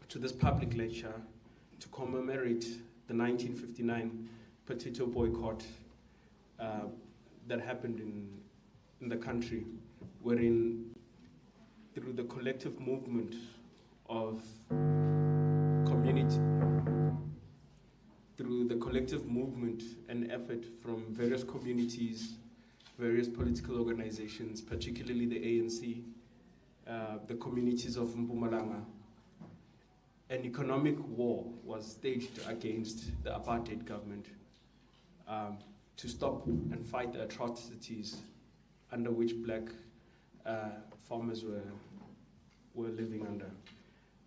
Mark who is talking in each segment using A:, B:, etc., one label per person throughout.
A: to this public lecture to commemorate the 1959 potato boycott that happened in the country, wherein through the collective movement of community, through the collective movement and effort from various communities, various political organizations, particularly the ANC, the communities of Mpumalanga, an economic war was staged against the apartheid government to stop and fight the atrocities under which black farmers were living under.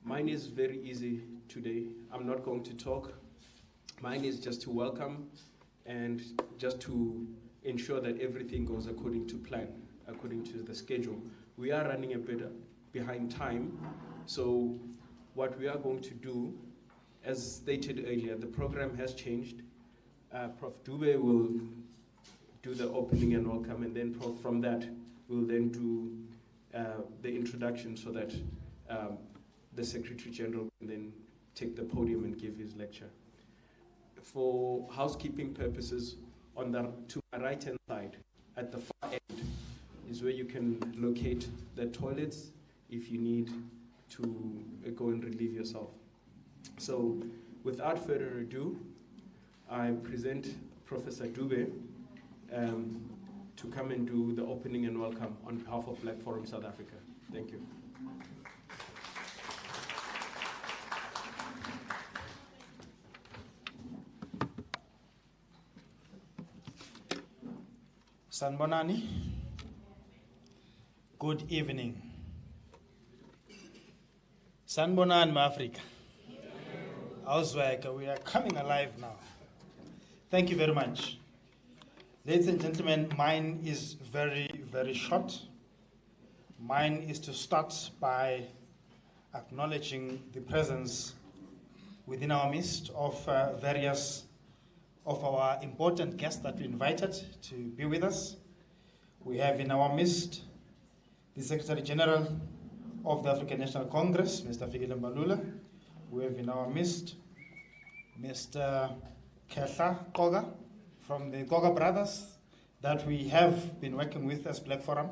A: Mine is very easy today. I'm not going to talk. Mine is just to welcome and just to ensure that everything goes according to plan, according to the schedule. We are running a bit behind time, so what we are going to do, as stated earlier, the program has changed. Prof. Dube will do the opening and welcome, and then from that, we'll then do the introduction so that the Secretary General can then take the podium and give his lecture. For housekeeping purposes, to my right-hand side, at the far end, is where you can locate the toilets if you need to go and relieve yourself. So, without further ado, I present Professor Dube to come and do the opening and welcome on behalf of Black Forum South Africa. Thank you.
B: Sanbonani, good evening. Sanbonani, Africa. Ausweg, we are coming alive now. Thank you very much. Ladies and gentlemen, mine is very, very short. Mine is to start by acknowledging the presence within our midst of various of our important guests that we invited to be with us. We have in our midst the Secretary General of the African National Congress, Mr. Fikile Mbalula. We have in our midst Mr. Kehla Koga from the Koga brothers that we have been working with as Black Forum.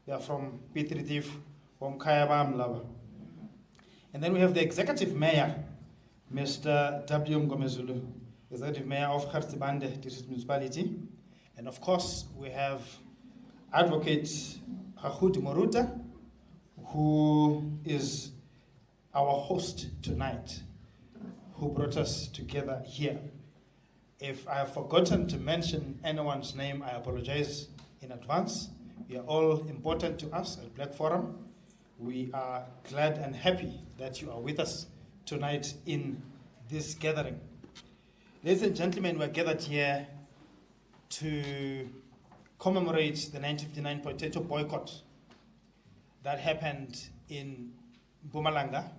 B: They are from Pitritif, from Kayaba Mlaba. And then we have the Executive Mayor, Mr. W. Mngomezulu, Executive Mayor of Hartibande District Municipality. And of course, we have Advocate Hahud Moruta, who is our host tonight, who brought us together here. If I have forgotten to mention anyone's name, I apologize in advance. You are all important to us at Black Forum. We are glad and happy that you are with us tonight in this gathering. Ladies and gentlemen, we are gathered here to commemorate the 1959 potato boycott that happened in Mpumalanga.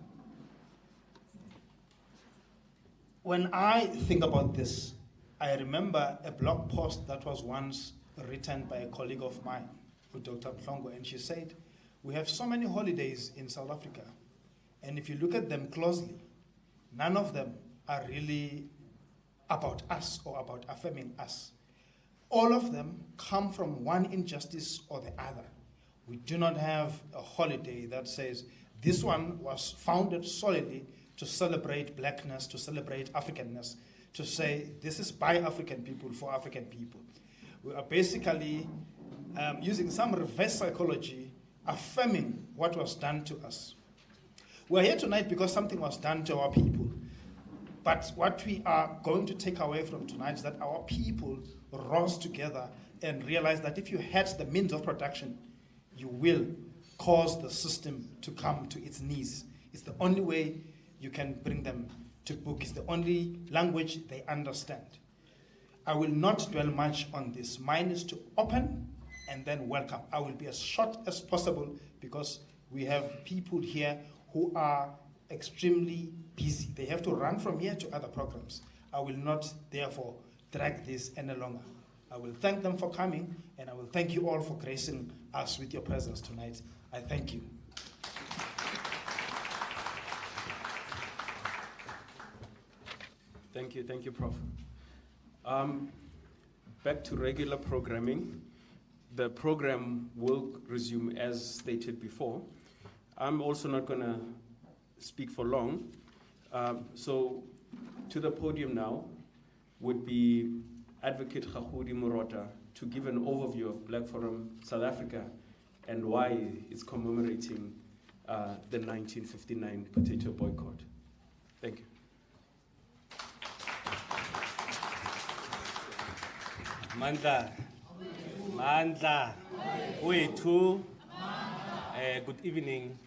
B: When I think about this, I remember a blog post that was once written by a colleague of mine, Dr. Mhlongo, and she said, we have so many holidays in South Africa, and if you look at them closely, none of them are really about us or about affirming us. All of them come from one injustice or the other. We do not have a holiday that says this one was founded solely to celebrate blackness, to celebrate Africanness, to say this is by African people, for African people. We are basically using some reverse psychology, affirming what was done to us. We're here tonight because something was done to our people. But what we are going to take away from tonight is that our people rose together and realized that if you had the means of production, you will cause the system to come to its knees. It's the only way you can bring them to book. It's the only language they understand. I will not dwell much on this. Mine is to open and then welcome. I will be as short as possible because we have people here who are extremely busy. They have to run from here to other programs. I will not, therefore, drag this any longer. I will thank them for coming, and I will thank you all for gracing us with your presence tonight. I thank you.
A: Thank you, Prof. Back to regular programming. The program will resume as stated before. I'm also not going to speak for long. So to the podium now would be Advocate Khahudi Murota to give an overview of Black Forum South Africa and why it's commemorating the 1959 potato boycott. Thank you.
C: Mandla, Uitu. Good evening,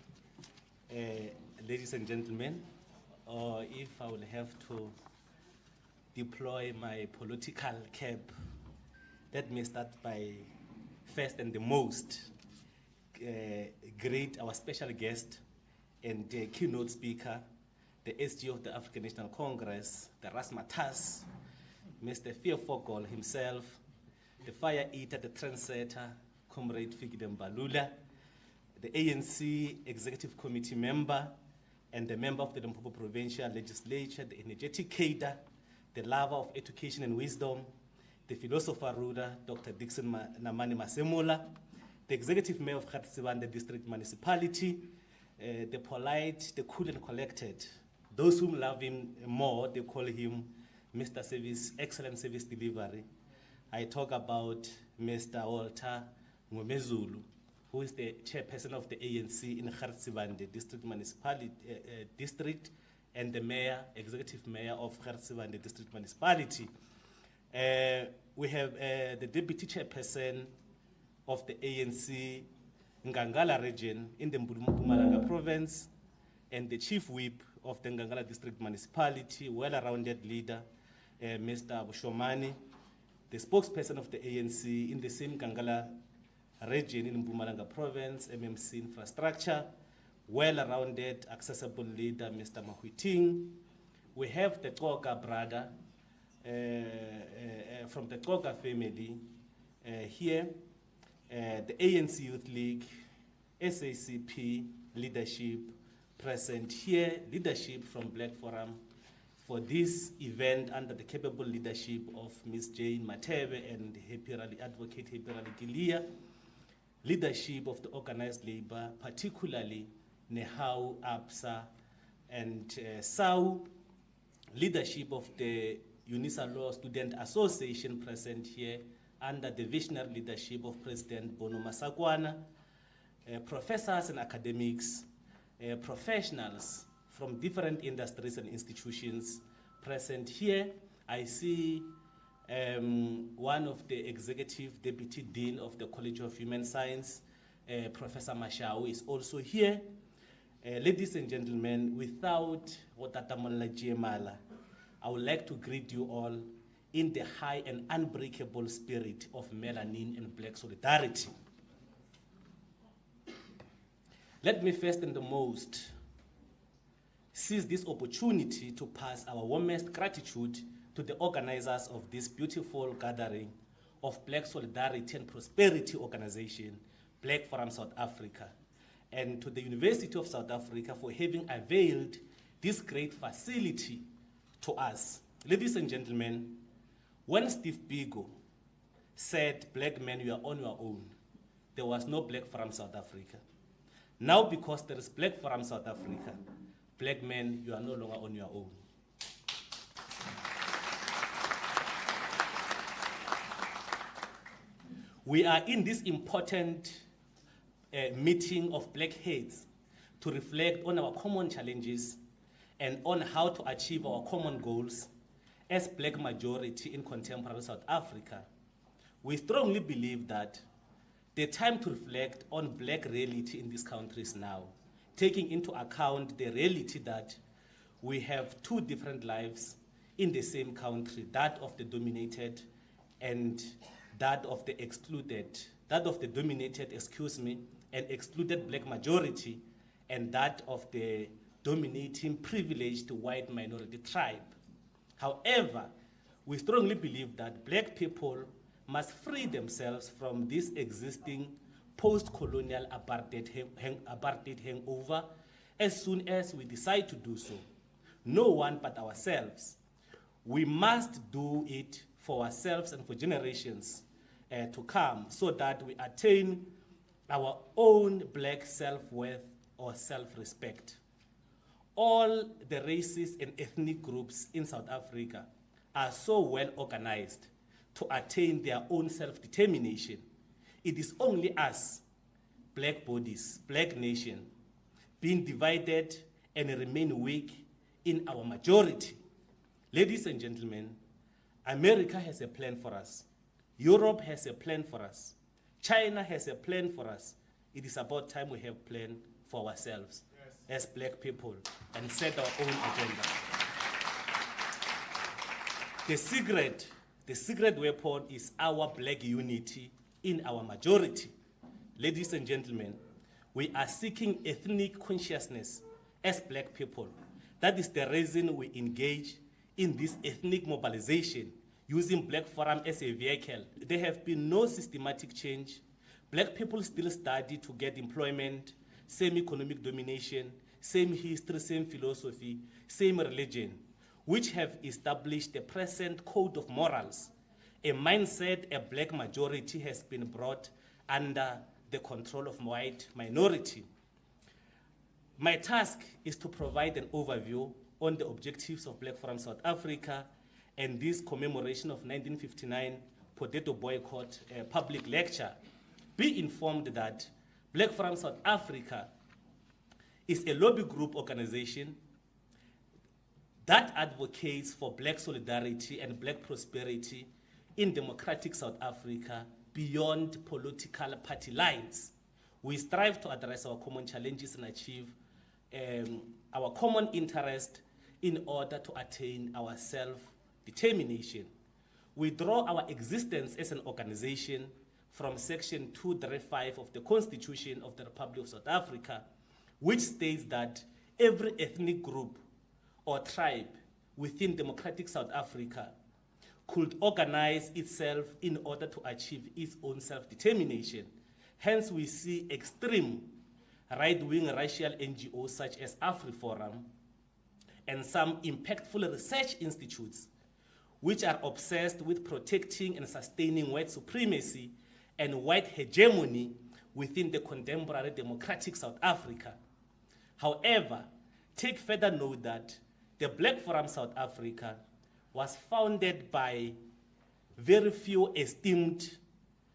C: ladies and gentlemen. Or if I will have to deploy my political cap, let me start by first and the most great our special guest and the keynote speaker, the SG of the African National Congress, the Razzmatazz, Mr. Fearfogol himself, the fire eater, the trendsetter, Comrade Fikile Mbalula, the ANC Executive Committee member, and the member of the Limpopo Provincial Legislature, the energetic cadre, the lover of education and wisdom, the philosopher ruler, Dr. Dixon Namani Masemola, the executive mayor of Khatsibande District Municipality, the polite, the cool and collected. Those who love him more, they call him Mr. Service, Excellent Service Delivery. I talk about Mr. Walter Ngomezulu, who is the chairperson of the ANC in Khatsibande District Municipality District, and the mayor, executive mayor of Khatsibande District Municipality. We have the deputy chairperson of the ANC Ngangala region in the Mpumalanga province, and the chief whip of the Ngangala District Municipality, well-rounded leader, Mr. Bushomani, the spokesperson of the ANC in the same Ngangala region in Mpumalanga province, MMC infrastructure, well-rounded, accessible leader, Mr. Mahuiting. We have the Koga brother from the Koga family here, the ANC Youth League, SACP leadership present here, leadership from Black Forum for this event under the capable leadership of Ms. Jane Matebe and Advocate Hepirali Gilia, leadership of the organized labor, particularly Nehau, APSA, and SAU, leadership of the UNISA Law Student Association present here under the visionary leadership of President Bono Masakwana, professors and academics, professionals from different industries and institutions present here. I see one of the executive deputy dean of the College of Human Science, Professor Mashau, is also here. Ladies and gentlemen, without Watatamola Giemala, I would like to greet you all in the high and unbreakable spirit of melanin and black solidarity. Let me first and the most seize this opportunity to pass our warmest gratitude to the organizers of this beautiful gathering of Black Solidarity and Prosperity Organization, Black Forum South Africa, and to the University of South Africa for having availed this great facility to us. Ladies and gentlemen, when Steve Biko said, "Black men, you are on your own," there was no Black Forum South Africa. Now, because there is Black Forum South Africa, black men, you are no longer on your own. We are in this important meeting of black heads to reflect on our common challenges and on how to achieve our common goals as black majority in contemporary South Africa. We strongly believe that the time to reflect on black reality in this country is now, taking into account the reality that we have two different lives in the same country, that of the dominated and that of the excluded, that of the dominated, and excluded black majority, and that of the dominating privileged white minority tribe. However, we strongly believe that black people must free themselves from this existing post-colonial apartheid hangover as soon as we decide to do so. No one but ourselves We must do it for ourselves and for generations to come, so that we attain our own black self-worth or self-respect. All the races and ethnic groups in South Africa are so well organized to attain their own self-determination. It is only us, black bodies, black nation, being divided and remain weak in our majority. Ladies and gentlemen, America has a plan for us. Europe has a plan for us. China has a plan for us. It is about time we have a plan for ourselves as black people and set our own agenda. The secret weapon is our black unity in our majority. Ladies and gentlemen, we are seeking ethnic consciousness as black people. That is the reason we engage in this ethnic mobilization using Black Forum as a vehicle. There have been no systematic change. Black people still study to get employment, same economic domination, same history, same philosophy, same religion, which have established the present code of morals, a mindset a black majority has been brought under the control of white minority. My task is to provide an overview on the objectives of Black Forum South Africa and this commemoration of 1959 potato boycott public lecture. Be informed that Black Forum South Africa is a lobby group organization that advocates for black solidarity and black prosperity in democratic South Africa beyond political party lines. We strive to address our common challenges and achieve our common interest in order to attain our self-determination. We draw our existence as an organization from Section 235 of the Constitution of the Republic of South Africa, which states that every ethnic group or tribe within democratic South Africa could organize itself in order to achieve its own self-determination. Hence, we see extreme right-wing racial NGOs such as AfriForum and some impactful research institutes which are obsessed with protecting and sustaining white supremacy and white hegemony within the contemporary democratic South Africa. However, take further note that the Black Forum South Africa was founded by very few esteemed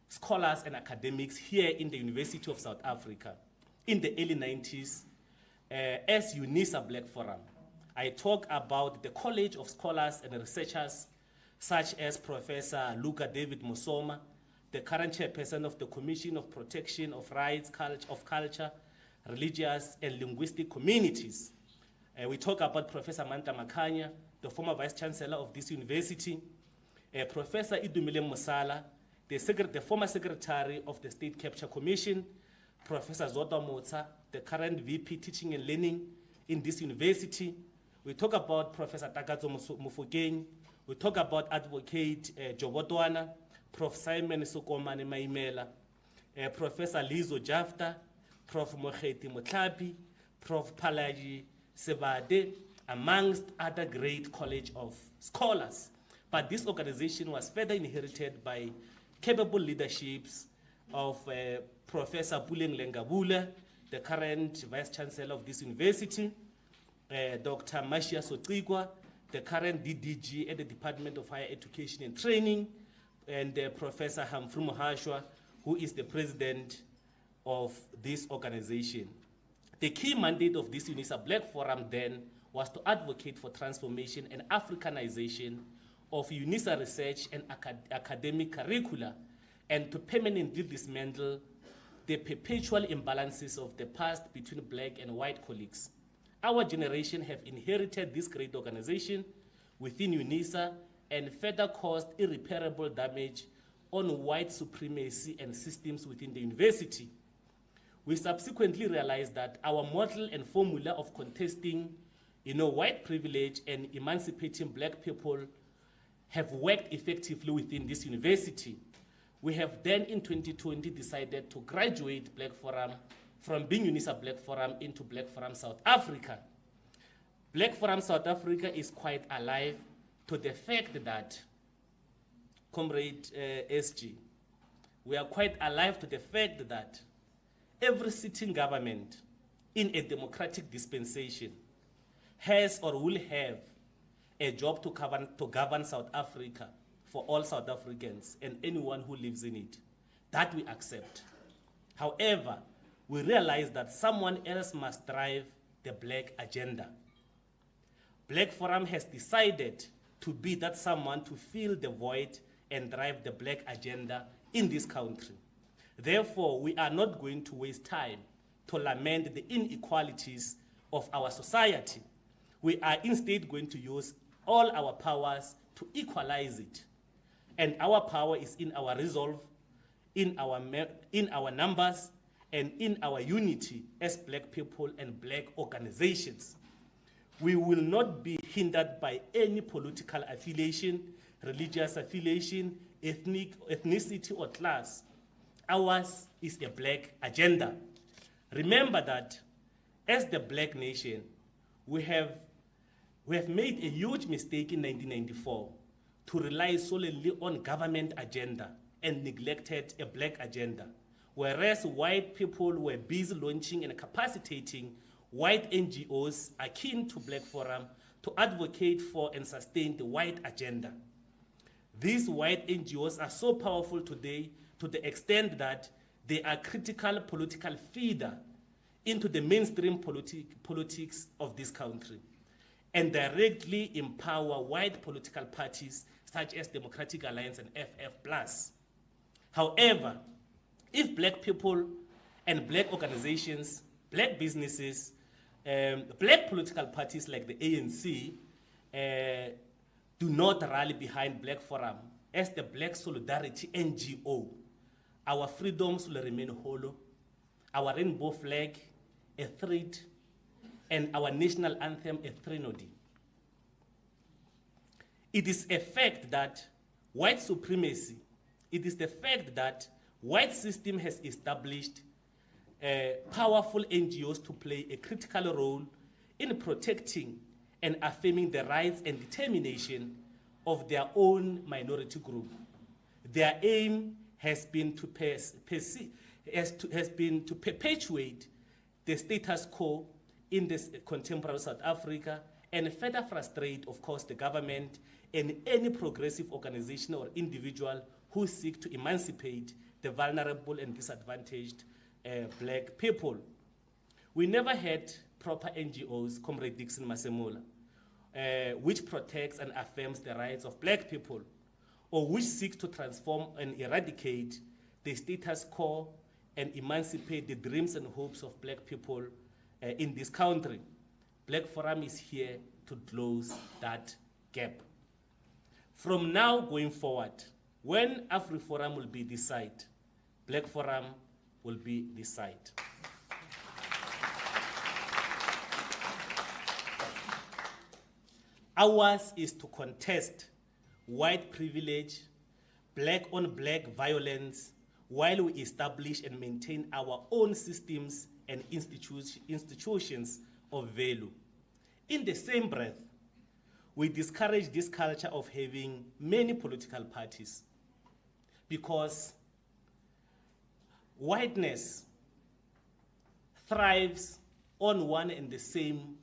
C: scholars and academics here in the University of South Africa in the early 90s as UNISA Black Forum. I talk about the College of Scholars and Researchers such as Professor Luka David Musoma, the current chairperson of the Commission of Protection of Rights of Culture, Religious and Linguistic Communities. We talk about Professor Manta Makanya, the former Vice Chancellor of this university, Professor Idumile Musala, the former Secretary of the State Capture Commission, Professor Zodwa Motsa, the current VP Teaching and Learning in this university. We talk about Professor Takazo Mufokeng. We talk about Advocate Jobotwana, Prof. Simon Sukomane Maimela, Professor Lizo Jafta, Prof. Mokheti Motlapi, Prof. Palaji Sebade, amongst other great college of scholars. But this organization was further inherited by capable leaderships of Professor Puleng Lengabula, the current Vice Chancellor of this university, Dr. Mashia Sotigwa, the current DDG at the Department of Higher Education and Training, and Professor Humphrey Mohashwa, who is the president of this organization. The key mandate of this UNISA Black Forum then was to advocate for transformation and Africanization of UNISA research and academic curricula, and to permanently dismantle the perpetual imbalances of the past between black and white colleagues. Our generation have inherited this great organization within UNISA and further caused irreparable damage on white supremacy and systems within the university. We subsequently realized that our model and formula of contesting white privilege and emancipating black people have worked effectively within this university. We have then in 2020 decided to graduate Black Forum from being UNISA Black Forum into Black Forum South Africa. Black Forum South Africa is quite alive to the fact that, Comrade SG, we are quite alive to the fact that every sitting government in a democratic dispensation has or will have a job to govern South Africa for all South Africans and anyone who lives in it. That we accept. However, we realize that someone else must drive the black agenda. Black Forum has decided to be that someone to fill the void and drive the black agenda in this country. Therefore, we are not going to waste time to lament the inequalities of our society. We are instead going to use all our powers to equalize it. And our power is in our resolve, in our numbers, and in our unity as black people and black organizations. We will not be hindered by any political affiliation, religious affiliation, ethnicity, or class. Ours is a black agenda. Remember that as the black nation, we have made a huge mistake in 1994 to rely solely on government agenda and neglected a black agenda, whereas white people were busy launching and capacitating white NGOs akin to Black Forum to advocate for and sustain the white agenda. These white NGOs are so powerful today to the extent that they are critical political feeder into the mainstream politics of this country and directly empower white political parties such as Democratic Alliance and FFPLUS. However, if black people and black organizations, black businesses, black political parties like the ANC do not rally behind Black Forum as the Black Solidarity NGO, our freedoms will remain hollow, our rainbow flag a threat, and our national anthem a threnody. It is a fact that white supremacy, it is the fact that white system has established powerful NGOs to play a critical role in protecting and affirming the rights and determination of their own minority group. Their aim has been to perpetuate the status quo in this contemporary South Africa and further frustrate, of course, the government and any progressive organization or individual who seek to emancipate the vulnerable and disadvantaged black people. We never had proper NGOs, Comrade Dixon Masemola, which protects and affirms the rights of black people, or which seeks to transform and eradicate the status quo and emancipate the dreams and hopes of black people in this country. Black Forum is here to close that gap. From now going forward, when AfriForum will be this side, Black Forum will be this side. Ours is to contest white privilege, black-on-black violence, while we establish and maintain our own systems and institutions of value. In the same breath, we discourage this culture of having many political parties because whiteness thrives on one and the same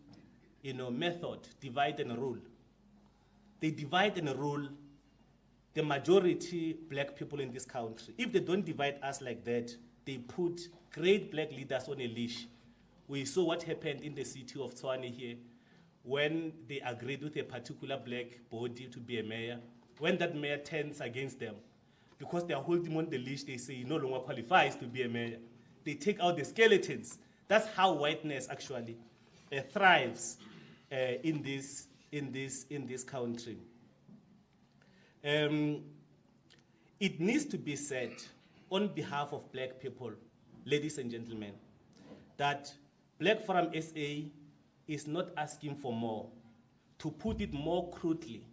C: method, divide and rule. They divide and rule the majority black people in this country. If they don't divide us like that, they put great black leaders on a leash. We saw what happened in the city of Tshwane here when they agreed with a particular black body to be a mayor. When that mayor turns against them, because they are holding him on the leash, they say he no longer qualifies to be a mayor. They take out the skeletons. That's how whiteness actually thrives in this country. It needs to be said on behalf of black people, ladies and gentlemen, that Black Forum SA is not asking for more. To put it more crudely,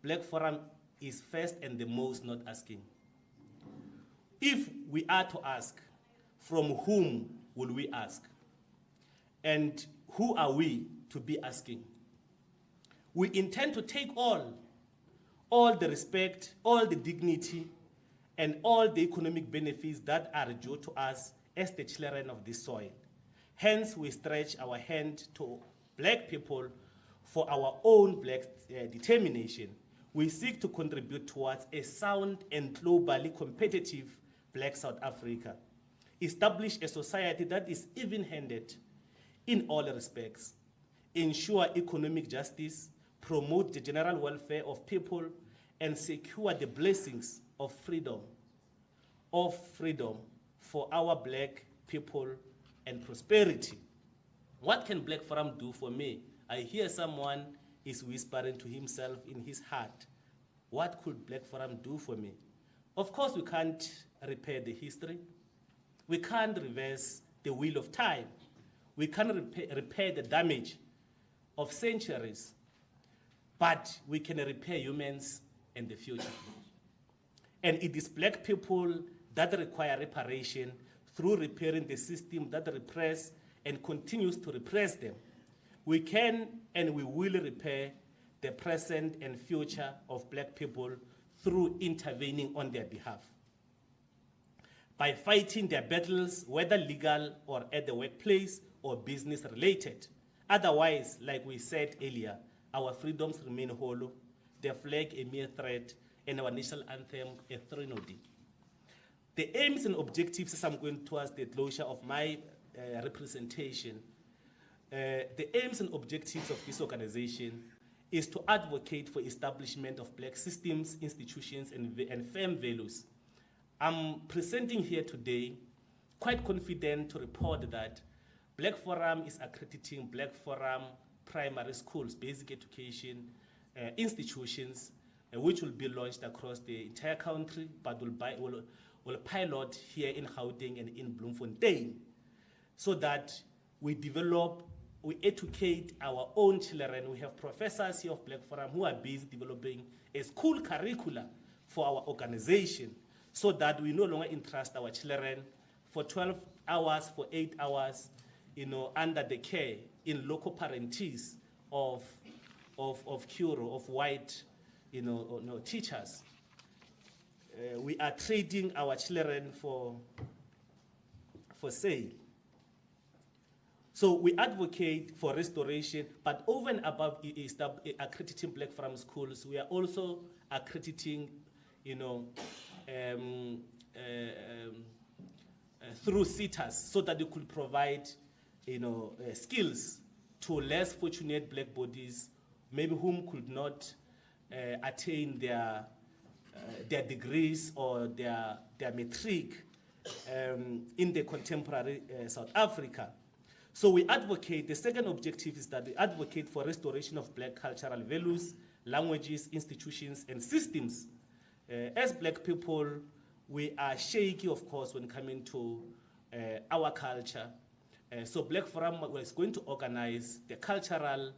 C: Black Forum is first and the most not asking. If we are to ask, from whom will we ask? And who are we to be asking? We intend to take all all the respect, all the dignity, and all the economic benefits that are due to us as the children of this soil. Hence, we stretch our hand to black people for our own black determination. We seek to contribute towards a sound and globally competitive black South Africa. Establish a society that is even-handed in all respects. Ensure economic justice, promote the general welfare of people, and secure the blessings of freedom for our black people and prosperity. What can Black Forum do for me? I hear someone is whispering to himself in his heart. What could Black Forum do for me? Of course, we can't repair the history. We can't reverse the wheel of time. We can't repair the damage of centuries, but we can repair humans and the future. And it is black people that require reparation through repairing the system that repress and continues to repress them. We can and we will repair the present and future of black people through intervening on their behalf. By fighting their battles, whether legal or at the workplace or business related. Otherwise, like we said earlier, our freedoms remain hollow, their flag a mere threat, and our national anthem a threnody. The aims and objectives, as I'm going towards the closure of my representation, the aims and objectives of this organization is to advocate for establishment of black systems, institutions, and firm values. I'm presenting here today quite confident to report that Black Forum is accrediting Black Forum primary schools, basic education institutions, which will be launched across the entire country, but will pilot here in Gauteng and in Bloemfontein, so that we develop, we educate our own children. We have professors here of Black Forum who are busy developing a school curricula for our organization, so that we no longer entrust our children for 12 hours, for 8 hours, under the care in local parentees of Kuro, of white, teachers. We are trading our children for sale. So we advocate for restoration, but over and above accrediting Black Forum schools, we are also accrediting, through SETAs, so that they could provide, skills to less fortunate black bodies, maybe whom could not attain their degrees or their matric in the contemporary South Africa. So we advocate, the second objective is that we advocate for restoration of black cultural values, languages, institutions, and systems. As black people, we are shaky, of course, when coming to our culture. So Black Forum is going to organize the cultural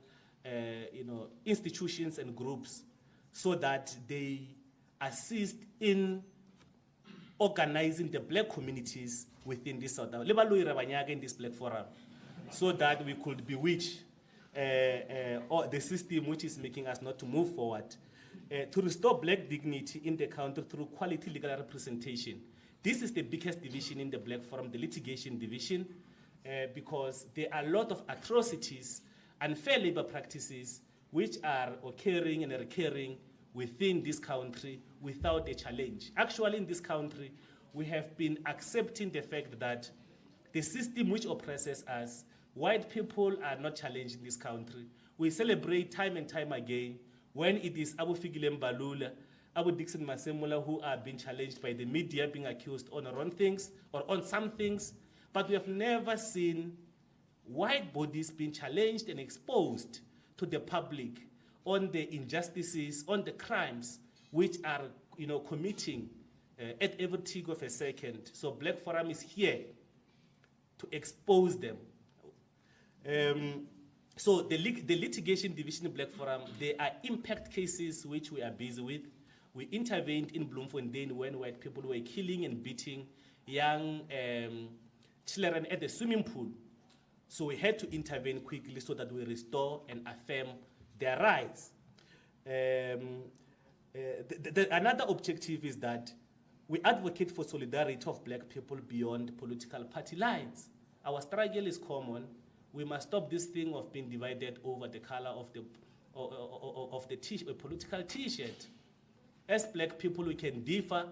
C: institutions and groups so that they assist in organizing the black communities within this South Africa, in this Black Forum, so that we could bewitch or the system which is making us not to move forward, to restore black dignity in the country through quality legal representation. This is the biggest division in the Black Forum, the litigation division, because there are a lot of atrocities, unfair labor practices, which are occurring and recurring within this country without a challenge. Actually, in this country, we have been accepting the fact that the system which oppresses us, white people are not challenged in this country. We celebrate time and time again when it is Fikile, Mbalula, Dixon Masemola who are being challenged by the media, being accused on wrong things or on some things, but we have never seen white bodies being challenged and exposed to the public on the injustices, on the crimes which are committing at every tick of a second. So Black Forum is here to expose them. So the litigation division in Black Forum, there are impact cases which we are busy with. We intervened in Bloemfontein when white people were killing and beating young children at the swimming pool. So we had to intervene quickly so that we restore and affirm their rights. Another objective is that we advocate for solidarity of black people beyond political party lines. Our struggle is common. We must stop this thing of being divided over the color of the political t-shirt. As black people, we can differ,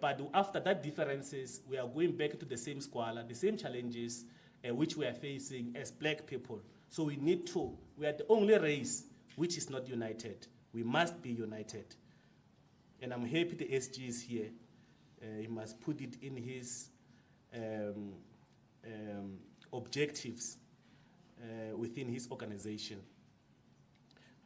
C: but after that differences, we are going back to the same squalor, the same challenges which we are facing as black people. So we are the only race which is not united. We must be united. And I'm happy the SG is here. He must put it in his objectives within his organization.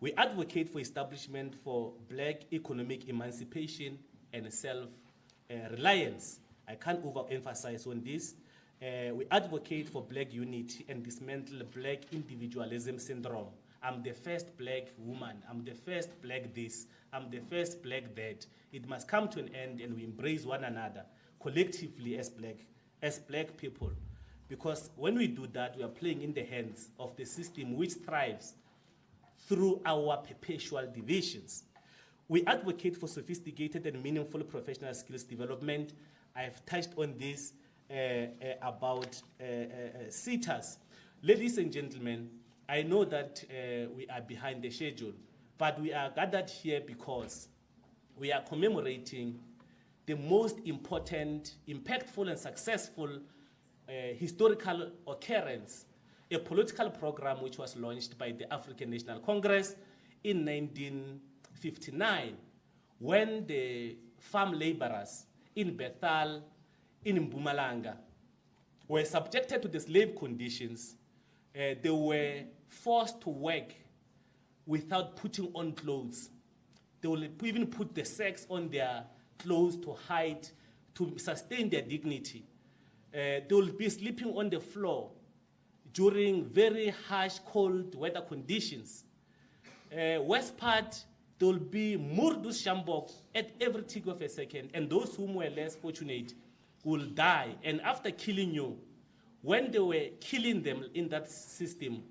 C: We advocate for establishment for black economic emancipation and self-reliance. I can't overemphasize on this. We advocate for black unity and dismantle black individualism syndrome. I'm the first black woman, I'm the first black this, I'm the first black that. It must come to an end and we embrace one another collectively as black people. Because when we do that, we are playing in the hands of the system which thrives through our perpetual divisions. We advocate for sophisticated and meaningful professional skills development. I've touched on this about SETAs. Ladies and gentlemen, I know that we are behind the schedule, but we are gathered here because we are commemorating the most important, impactful, and successful historical occurrence, a political program which was launched by the African National Congress in 1959, when the farm laborers in Bethal, in Mpumalanga, were subjected to the slave conditions. They were forced to work without putting on clothes. They will even put the sacks on their clothes to hide, to sustain their dignity. They will be sleeping on the floor during very harsh, cold weather conditions. West part, there will be murdus shambok at every tick of a second, and those whom were less fortunate will die. And after killing you, when they were killing them in that system,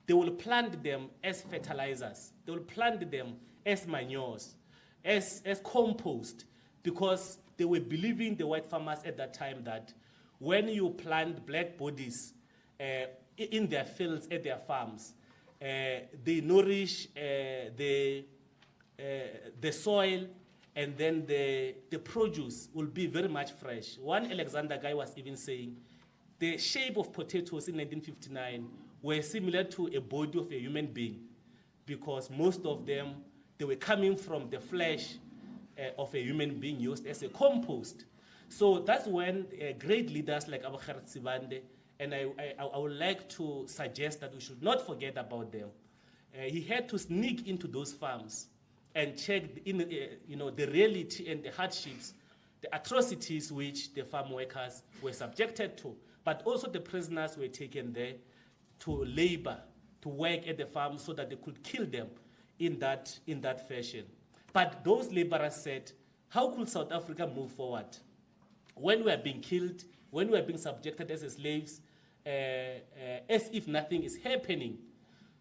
C: they will plant them as fertilizers. They will plant them as manures, as compost, because they were believing, the white farmers at that time, that when you plant black bodies in their fields, at their farms, they nourish the soil, and then the produce will be very much fresh. One Alexander guy was even saying the shape of potatoes in 1959 were similar to a body of a human being, because most of them, they were coming from the flesh of a human being used as a compost. So that's when great leaders like Abu Kharat Sibande, and I would like to suggest that we should not forget about them. He had to sneak into those farms and check the reality and the hardships, the atrocities which the farm workers were subjected to. But also the prisoners were taken there to labor, to work at the farm so that they could kill them in that fashion. But those laborers said, how could South Africa move forward? When we are being killed, when we are being subjected as slaves, as if nothing is happening.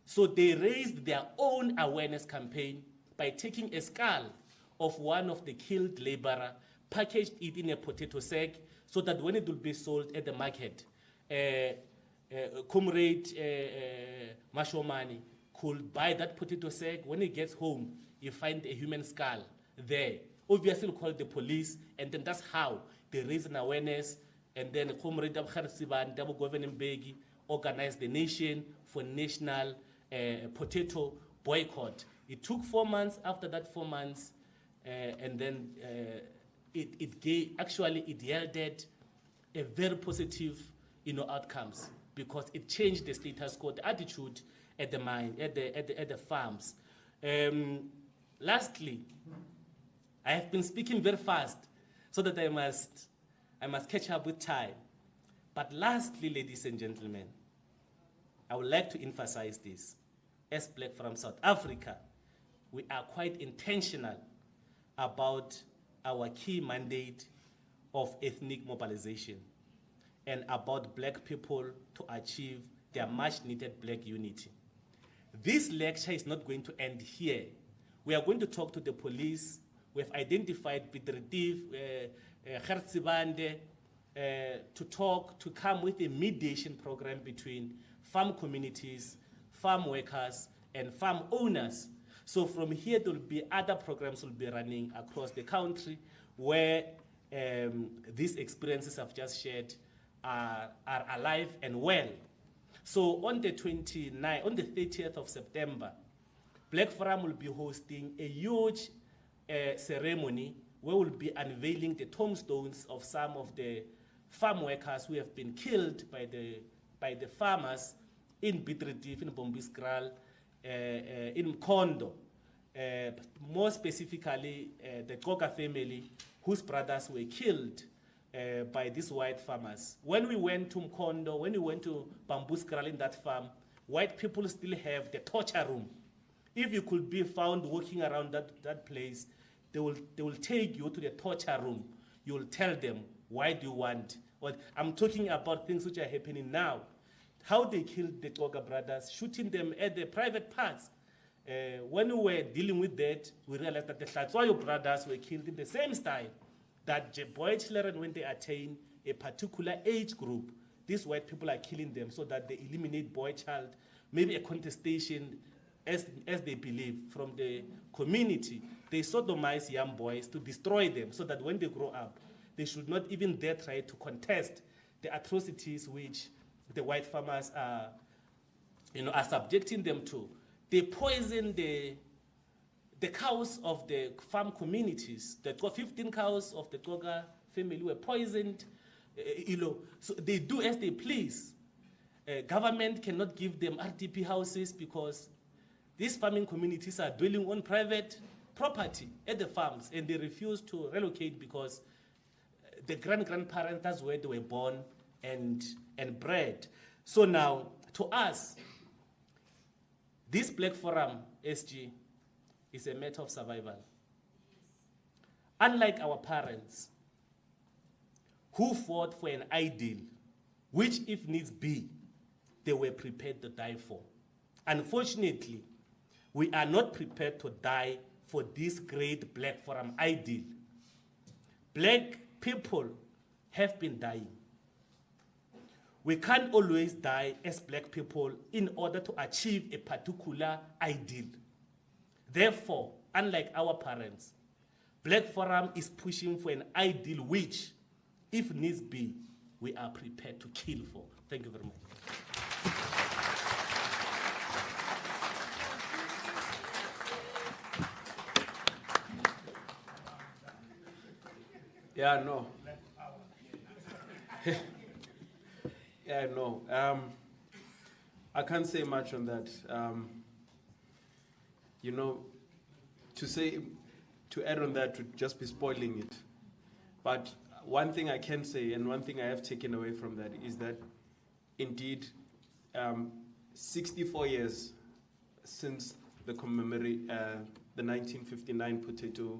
C: So they raised their own awareness campaign by taking a skull of one of the killed laborer, packaged it in a potato sack, so that when it will be sold at the market, Comrade Mashomani could buy that potato sack. When he gets home, he finds a human skull there. Obviously, he'll call the police, and then that's how they raise an awareness. And then Comrade Abkhar Siban, Double Governing Begi, organized the nation for national potato boycott. It took 4 months. After that 4 months, and then it yielded a very positive, outcomes, because it changed the status quo, the attitude at the mine, at the farms. Lastly, I have been speaking very fast, so that I must catch up with time. But lastly, ladies and gentlemen, I would like to emphasize this. As Black from South Africa, we are quite intentional about our key mandate of ethnic mobilization and about black people to achieve their much needed black unity. This lecture is not going to end here. We are going to talk to the police. We have identified Bidretiv, Gertsibande, to come with a mediation program between farm communities, farm workers, and farm owners. So from here, there will be other programs will be running across the country where these experiences I've just shared are alive and well. So on the 30th of September, Black Forum will be hosting a huge ceremony where we'll be unveiling the tombstones of some of the farm workers who have been killed by the farmers in Bidretiv, in Bombiskral, in Mkondo. More specifically, the Koka family whose brothers were killed by these white farmers. When we went to Mkondo, when we went to Bambuskral in that farm, white people still have the torture room. If you could be found walking around that place, they will take you to the torture room. You will tell them, why do you want? Well, I'm talking about things which are happening now. How they killed the Koka brothers, shooting them at the private parts. When we were dealing with that, we realized that the Hlatsoyo brothers were killed in the same style. That boy children, when they attain a particular age group, these white people are killing them so that they eliminate boy child, maybe a contestation, as they believe, from the community. They sodomize young boys to destroy them so that when they grow up, they should not even dare try to contest the atrocities which the white farmers are subjecting them to. They poison the cows of the farm communities. The 15 cows of the Koga family were poisoned. So they do as they please. Government cannot give them RTP houses because these farming communities are dwelling on private property at the farms, and they refuse to relocate because the grandparents, that's where they were born and bred. So now, to us, this Black Forum, SG, is a matter of survival. Unlike our parents, who fought for an ideal, which if needs be, they were prepared to die for. Unfortunately, we are not prepared to die for this great Black Forum ideal. Black people have been dying. We can't always die as black people in order to achieve a particular ideal. Therefore, unlike our parents, Black Forum is pushing for an ideal which, if needs be, we are prepared to kill for. Thank you very much.
A: Yeah, no. Yeah, no. I can't say much on that. To add on that would just be spoiling it. But one thing I can say, and one thing I have taken away from that, is that indeed, 64 years since the 1959 potato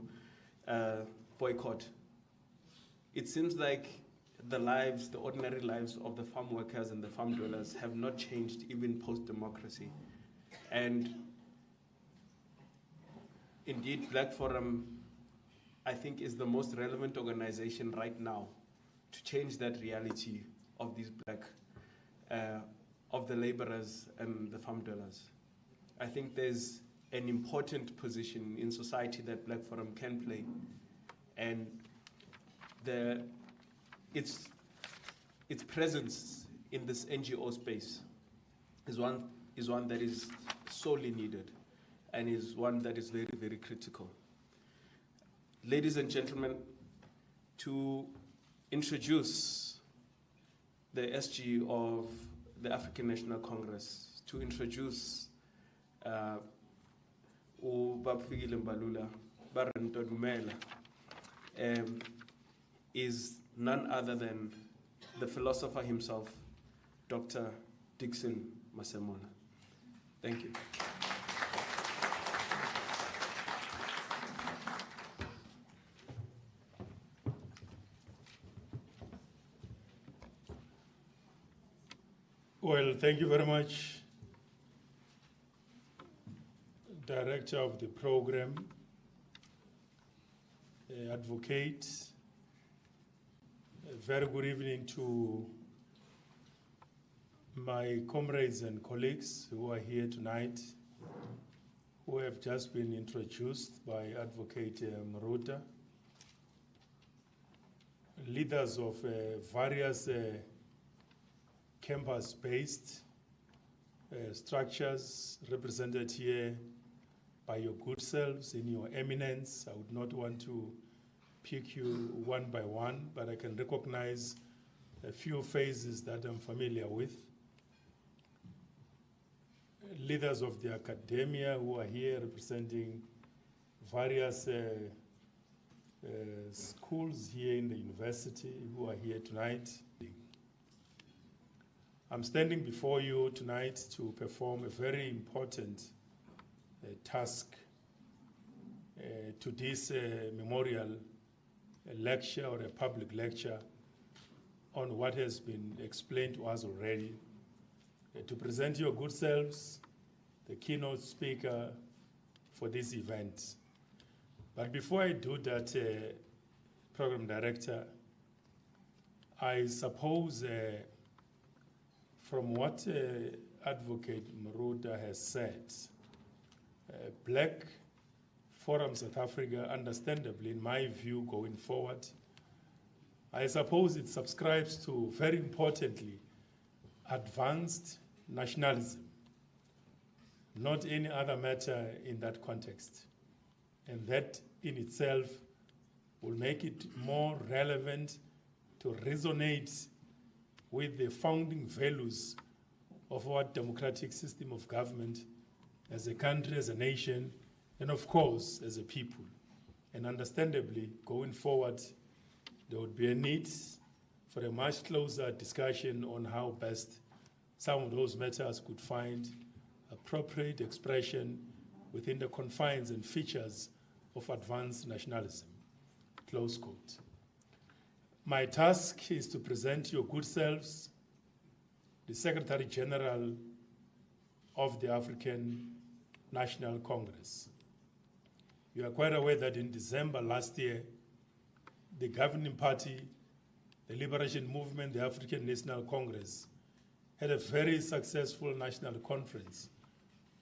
A: boycott, it seems like the ordinary lives of the farm workers and the farm dwellers have not changed even post-democracy. And indeed, Black Forum, I think, is the most relevant organization right now to change that reality of these of the laborers and the farm dwellers. I think there's an important position in society that Black Forum can play, and its presence in this NGO space is one that is sorely needed, and is one that is very, very critical. Ladies and gentlemen, to introduce the SG of the African National Congress, to introduce Fikile Mbalula, is none other than the philosopher himself, Dr. Dixon Masemola. Thank you.
D: Well, thank you very much, Director director of the program, advocate. A very good evening to my comrades and colleagues who are here tonight, who have just been introduced by Advocate Maruta, leaders of various campus-based structures represented here by your good selves in your eminence. I would not want to pick you one by one, but I can recognize a few faces that I'm familiar with. Leaders of the academia who are here representing various schools here in the university who are here tonight. I'm standing before you tonight to perform a very important task to this memorial lecture or a public lecture on what has been explained to us already, to present your good selves, the keynote speaker for this event. But before I do that, Program Director, I suppose from what Advocate Maruta has said, Black Forum South Africa, understandably, in my view, going forward, I suppose it subscribes to, very importantly, advanced nationalism, not any other matter in that context. And that in itself will make it more relevant to resonate with the founding values of our democratic system of government as a country, as a nation, and of course, as a people. And understandably, going forward, there would be a need for a much closer discussion on how best some of those matters could find appropriate expression within the confines and features of advanced nationalism, close quote. My task is to present your good selves, the Secretary General of the African National Congress. You are quite aware that in December last year, the governing party, the Liberation Movement, the African National Congress, had a very successful national conference,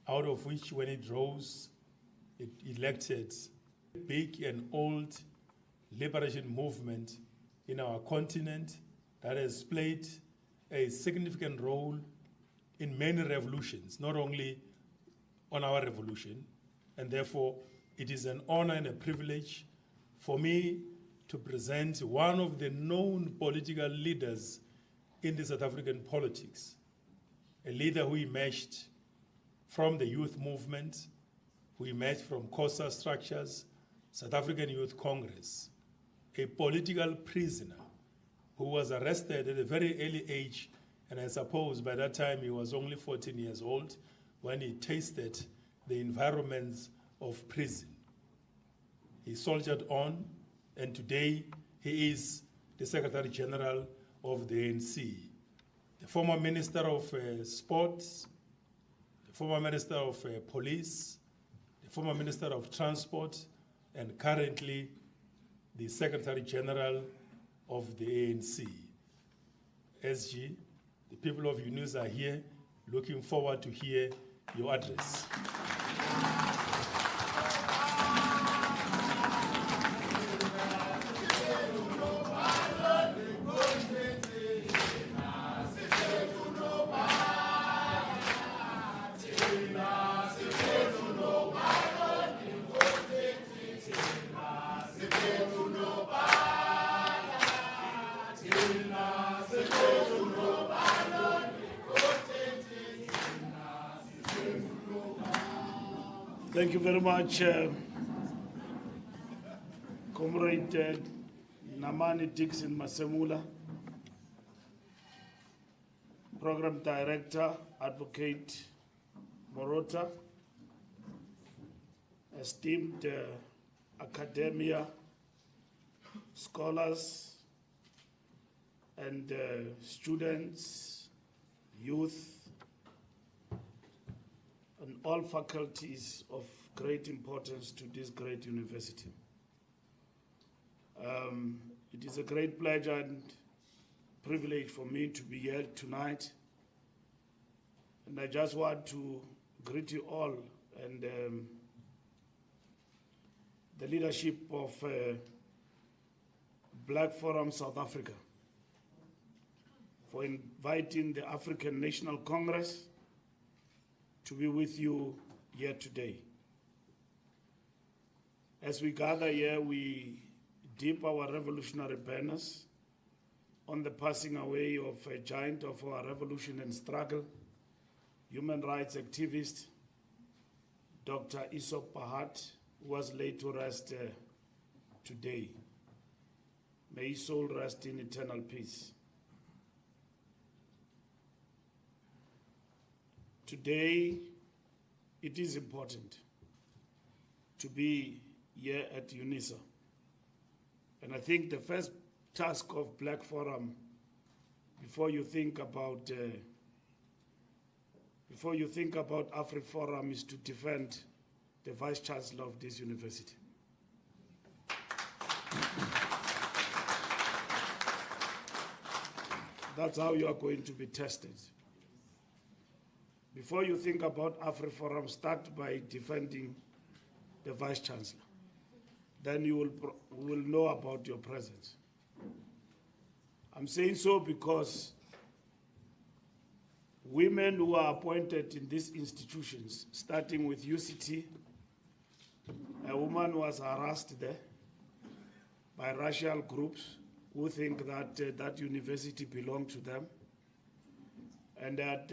D: out of which, when it rose, it elected a big and old liberation movement in our continent that has played a significant role in many revolutions, not only on our revolution, and therefore it is an honor and a privilege for me to present one of the known political leaders in the South African politics, a leader who emerged from the youth movement, who emerged from COSA structures, South African Youth Congress, a political prisoner who was arrested at a very early age, and I suppose by that time he was only 14 years old when he tasted the environments of prison. He soldiered on, and today he is the Secretary General of the ANC, the former Minister of Sports, the former Minister of Police, the former Minister of Transport, and currently the Secretary General of the ANC. SG, the people of UNIS are here, looking forward to hear your address.
E: Thank you very much, Comrade Namani Dixon Masemula, Program Director, Advocate Maruta, esteemed academia, scholars, and students, youth, and all faculties of great importance to this great university. It is a great pleasure and privilege for me to be here tonight. And I just want to greet you all and the leadership of Black Forum South Africa for inviting the African National Congress to be with you here today. As we gather here, we dip our revolutionary banners on the passing away of a giant of our revolution and struggle, human rights activist, Dr. Isop Pahat, who was laid to rest today. May his soul rest in eternal peace. Today, it is important to be here at UNISA. And I think the first task of Black Forum, before you think about AfriForum, is to defend the Vice Chancellor of this university. That's how you are going to be tested. Before you think about AfriForum, start by defending the Vice Chancellor. Then you will know about your presence. I'm saying so because women who are appointed in these institutions, starting with UCT, a woman was harassed there by racial groups who think that that university belonged to them, and that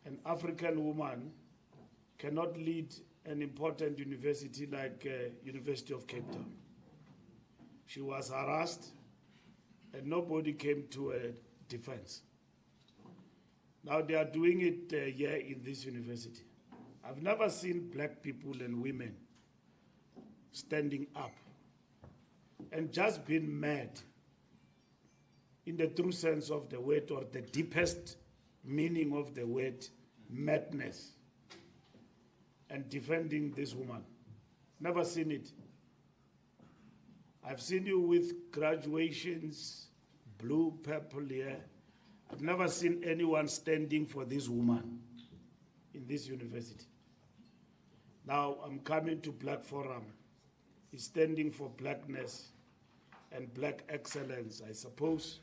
E: an African woman cannot lead an important university like University of Cape Town. She was harassed and nobody came to her defense. Now they are doing it here in this university. I've never seen black people and women standing up and just being mad in the true sense of the word, or the deepest meaning of the word, madness, and defending this woman. Never seen it. I've seen you with graduations, blue, purple here. I've never seen anyone standing for this woman in this university. Now I'm coming to Black Forum. It's standing for blackness and black excellence, I suppose,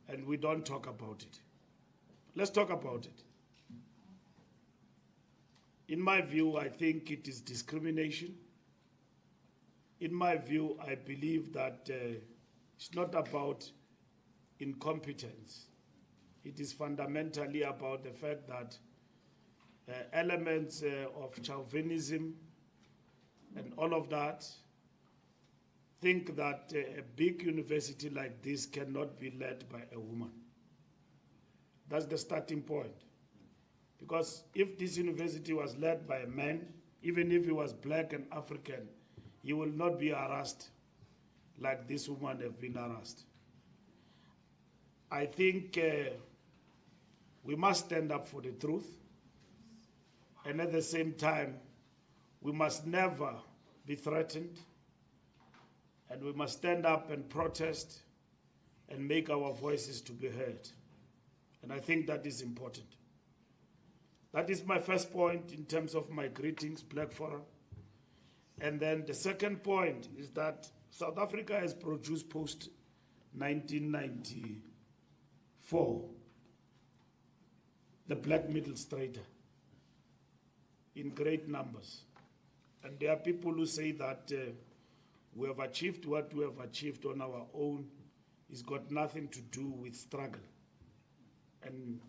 E: and we don't talk about it. Let's talk about it. In my view, I think it is discrimination. In my view, I believe that it's not about incompetence. It is fundamentally about the fact that elements of chauvinism and all of that think that a big university like this cannot be led by a woman. That's the starting point. Because if this university was led by a man, even if he was black and African, he will not be harassed like this woman have been harassed. I think we must stand up for the truth, and at the same time, we must never be threatened, and we must stand up and protest and make our voices to be heard. And I think that is important. That is my first point in terms of my greetings, Black Forum. And then the second point is that South Africa has produced post-1994 the black middle strata in great numbers. And there are people who say that we have achieved what we have achieved on our own. It's got nothing to do with struggle and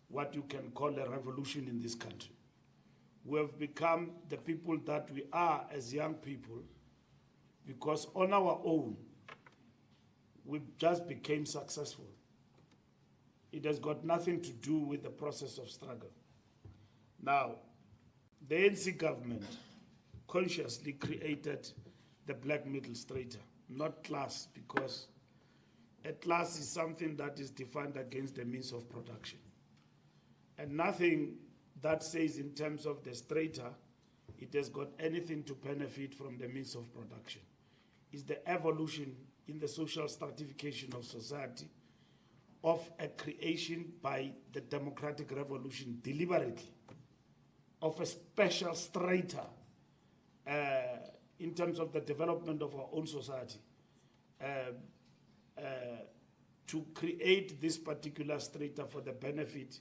E: what you can call a revolution in this country. We have become the people that we are as young people because on our own, we just became successful. It has got nothing to do with the process of struggle. Now, the ANC government consciously created the black middle strata, not class, because a class is something that is defined against the means of production. And nothing that says in terms of the strata it has got anything to benefit from the means of production. It's the evolution in the social stratification of society of a creation by the democratic revolution deliberately of a special strata in terms of the development of our own society to create this particular strata for the benefit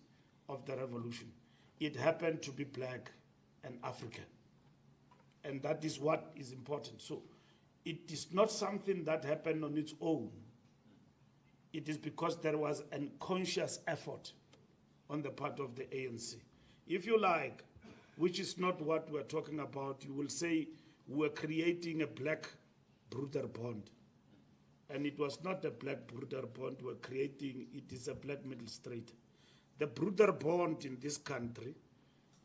E: of the revolution. It happened to be black and African. And that is what is important. So it is not something that happened on its own. It is because there was a conscious effort on the part of the ANC. If you like, which is not what we're talking about, you will say we're creating a black brother bond. And it was not a black brother bond we're creating, it is a black middle straight. The brother bond in this country,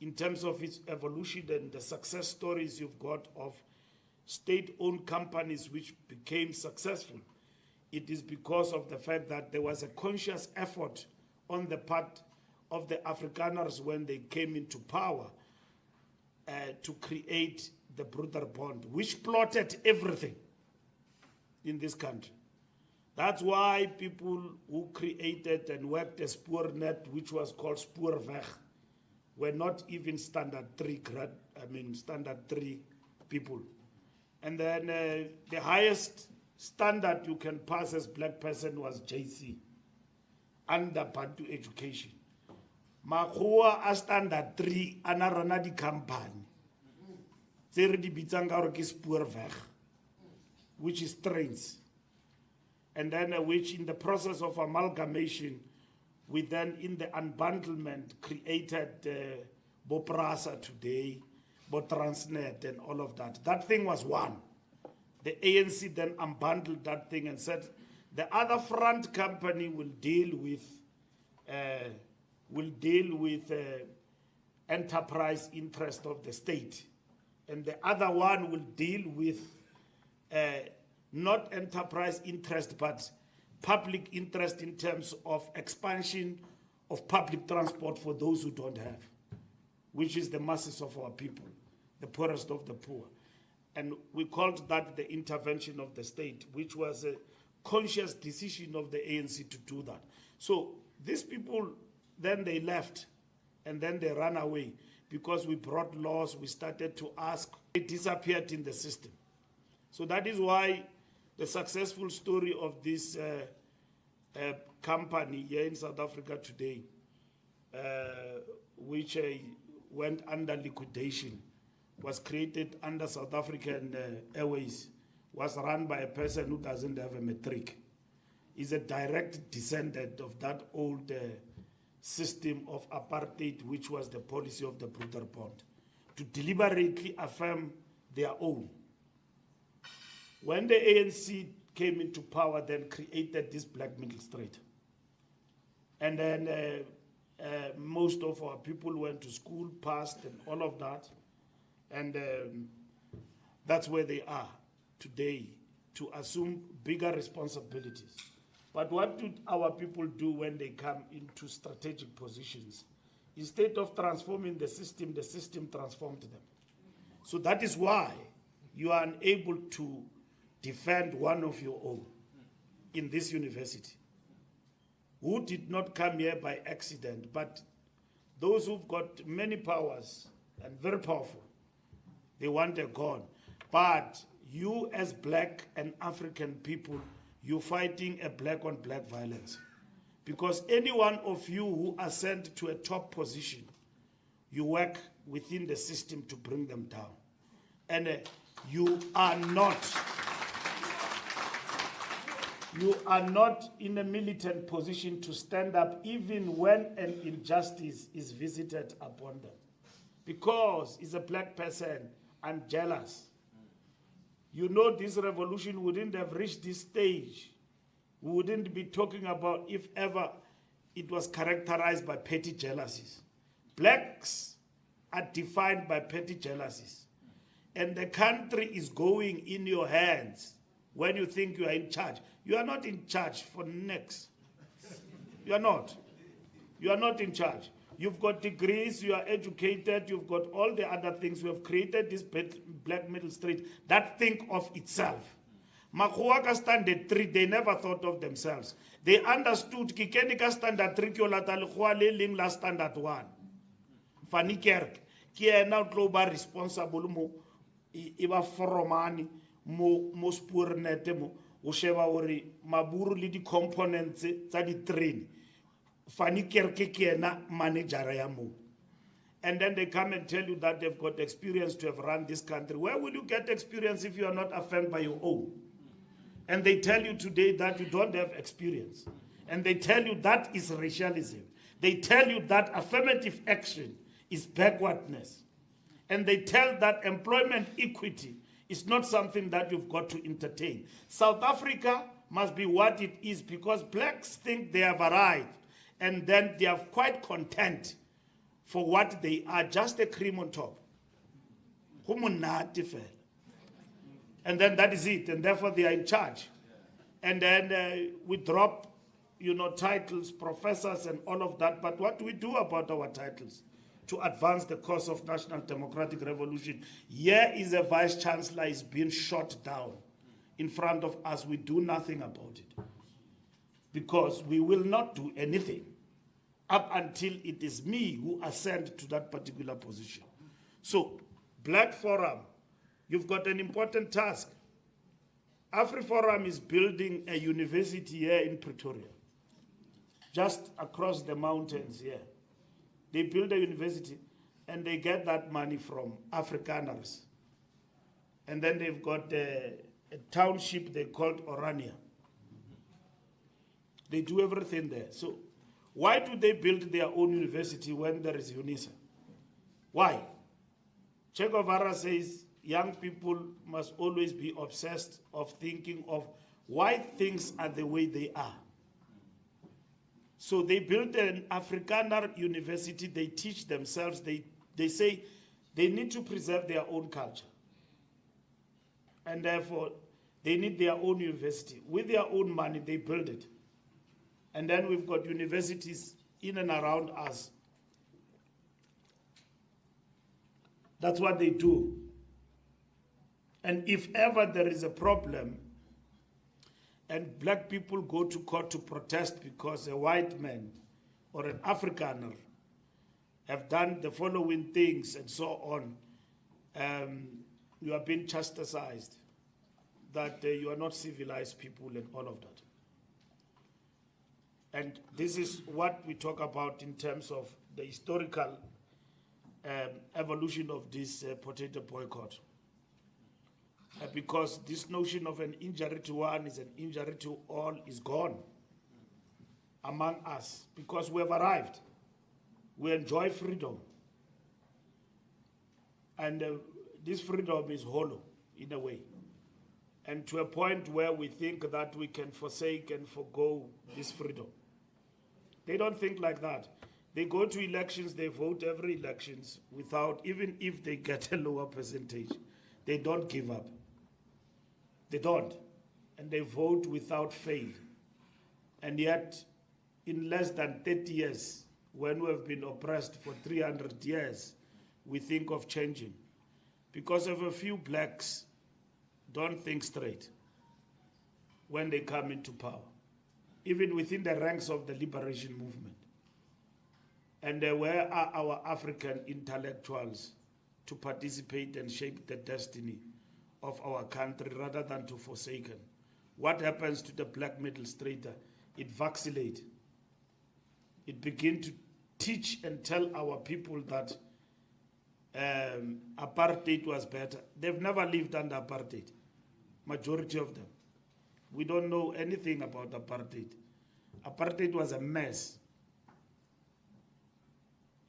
E: in terms of its evolution and the success stories you've got of state-owned companies which became successful, it is because of the fact that there was a conscious effort on the part of the Afrikaners when they came into power to create the brother bond, which plotted everything in this country. That's why people who created and worked a Spoornet, which was called Spoorweg, were not even standard 3 people. And then the highest standard you can pass as black person was JC, under Bantu education. Makhoa a standard 3 anarana di company. Tsere di bitsang ka gore ke Spoorweg, which is trains. And then which in the process of amalgamation, we then in the unbundlement created Boprasa today, Botransnet and all of that. That thing was one. The ANC then unbundled that thing and said the other front company will deal with enterprise interest of the state, and the other one will deal with not enterprise interest but public interest in terms of expansion of public transport for those who don't have, which is the masses of our people, the poorest of the poor. And we called that the intervention of the state, which was a conscious decision of the ANC to do that. So these people, then they left, and then they ran away because we brought laws, we started to ask, it disappeared in the system. So that is why the successful story of this company here in South Africa today, which went under liquidation, was created under South African Airways, was run by a person who doesn't have a matric. Is a direct descendant of that old system of apartheid, which was the policy of the brother bond, to deliberately affirm their own. When the ANC came into power, then created this black middle straight. And then most of our people went to school, passed, and all of that. And that's where they are today, to assume bigger responsibilities. But what do our people do when they come into strategic positions? Instead of transforming the system transformed them. So that is why you are unable to defend one of your own in this university, who did not come here by accident, but those who've got many powers and very powerful, they want a gun. But you as black and African people, you're fighting a black on black violence. Because any one of you who are sent to a top position, you work within the system to bring them down. And you are not in a militant position to stand up even when an injustice is visited upon them. Because as a black person, I'm jealous. You know, this revolution wouldn't have reached this stage. We wouldn't be talking about if ever it was characterized by petty jealousies. Blacks are defined by petty jealousies. And the country is going in your hands when you think you are in charge. You are not in charge for next. You are not. You are not in charge. You've got degrees, you are educated, you've got all the other things. We have created this black middle street that think of itself. Makhuaka standard 3, they never thought of themselves. They understood Kikenika standard 3 la standard 1. Fanny Kerk, now global responsible mo iba foromani mo spurnete mo o sheba ori maburu le di components tsa di train. Fanny Kerk na manager ya mo. And then they come and tell you that they've got experience to have run this country. Where will you get experience if you are not affirmed by your own? And they tell you today that you don't have experience. And they tell you that is racialism. They tell you that affirmative action is backwardness. And they tell that employment equity is not something that you've got to entertain. South Africa must be what it is because blacks think they have arrived and then they are quite content for what they are, just a cream on top. And then that is it, and therefore they are in charge. And then we drop, titles, professors and all of that, but what do we do about our titles to advance the cause of national democratic revolution? Here is a vice-chancellor is being shot down in front of us. We do nothing about it because we will not do anything up until it is me who ascend to that particular position. So, Black Forum, you've got an important task. AfriForum is building a university here in Pretoria, just across the mountains here. They build a university and they get that money from Afrikaners. And then they've got a township they called Orania. They do everything there. So why do they build their own university when there is UNISA? Why? Che Guevara says young people must always be obsessed of thinking of why things are the way they are. So they built an Afrikaner university, they teach themselves, they say they need to preserve their own culture. And therefore, they need their own university. With their own money, they build it. And then we've got universities in and around us. That's what they do. And if ever there is a problem, and black people go to court to protest because a white man or an Afrikaner have done the following things and so on, you are being chastised, that you are not civilized people and all of that. And this is what we talk about in terms of the historical evolution of this potato boycott. Because this notion of an injury to one is an injury to all is gone among us because we have arrived. We enjoy freedom. And this freedom is hollow in a way. And to a point where we think that we can forsake and forgo this freedom. They don't think like that. They go to elections, they vote every elections without, even if they get a lower percentage, they don't give up. They don't. And they vote without fail. And yet, in less than 30 years, when we have been oppressed for 300 years, we think of changing. Because of a few blacks don't think straight when they come into power, even within the ranks of the liberation movement. And where are our African intellectuals to participate and shape the destiny of our country rather than to forsake it? What happens to the black middle strata? It vacillates. It begins to teach and tell our people that apartheid was better. They've never lived under apartheid, majority of them. We don't know anything about apartheid. Apartheid was a mess.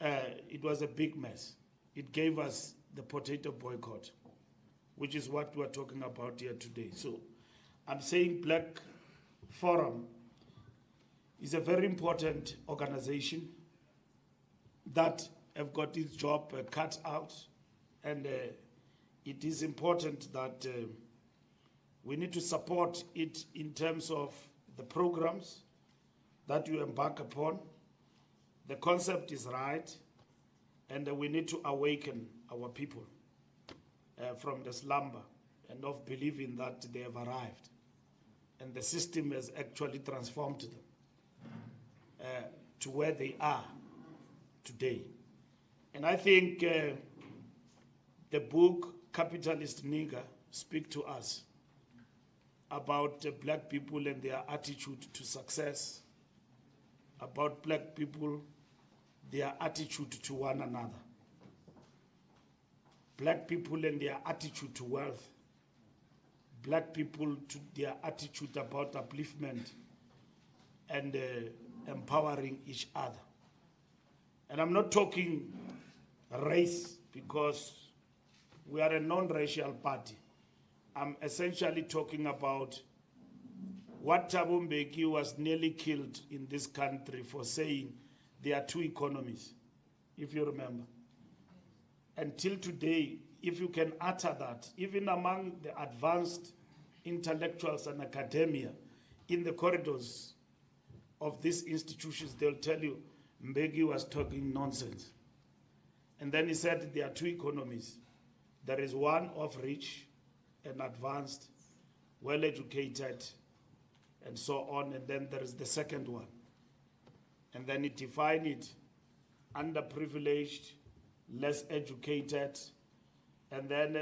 E: It was a big mess. It gave us the potato boycott, which is what we're talking about here today. So I'm saying Black Forum is a very important organization that have got its job cut out, and it is important that we need to support it in terms of the programs that you embark upon, The concept is right, and we need to awaken our people from the slumber and of believing that they have arrived. And the system has actually transformed them to where they are today. And I think the book Capitalist Nigger speaks to us about black people and their attitude to success, about black people, their attitude to one another, black people and their attitude to wealth, black people to their attitude about upliftment and empowering each other. And I'm not talking race because we are a non-racial party. I'm essentially talking about what Thabo Mbeki was nearly killed in this country for saying there are two economies, if you remember. Until today, if you can utter that, even among the advanced intellectuals and academia in the corridors of these institutions, they'll tell you Mbeki was talking nonsense. And then he said there are two economies. There is one of rich and advanced, well-educated, and so on, and then there is the second one. And then he defined it underprivileged, less educated, and then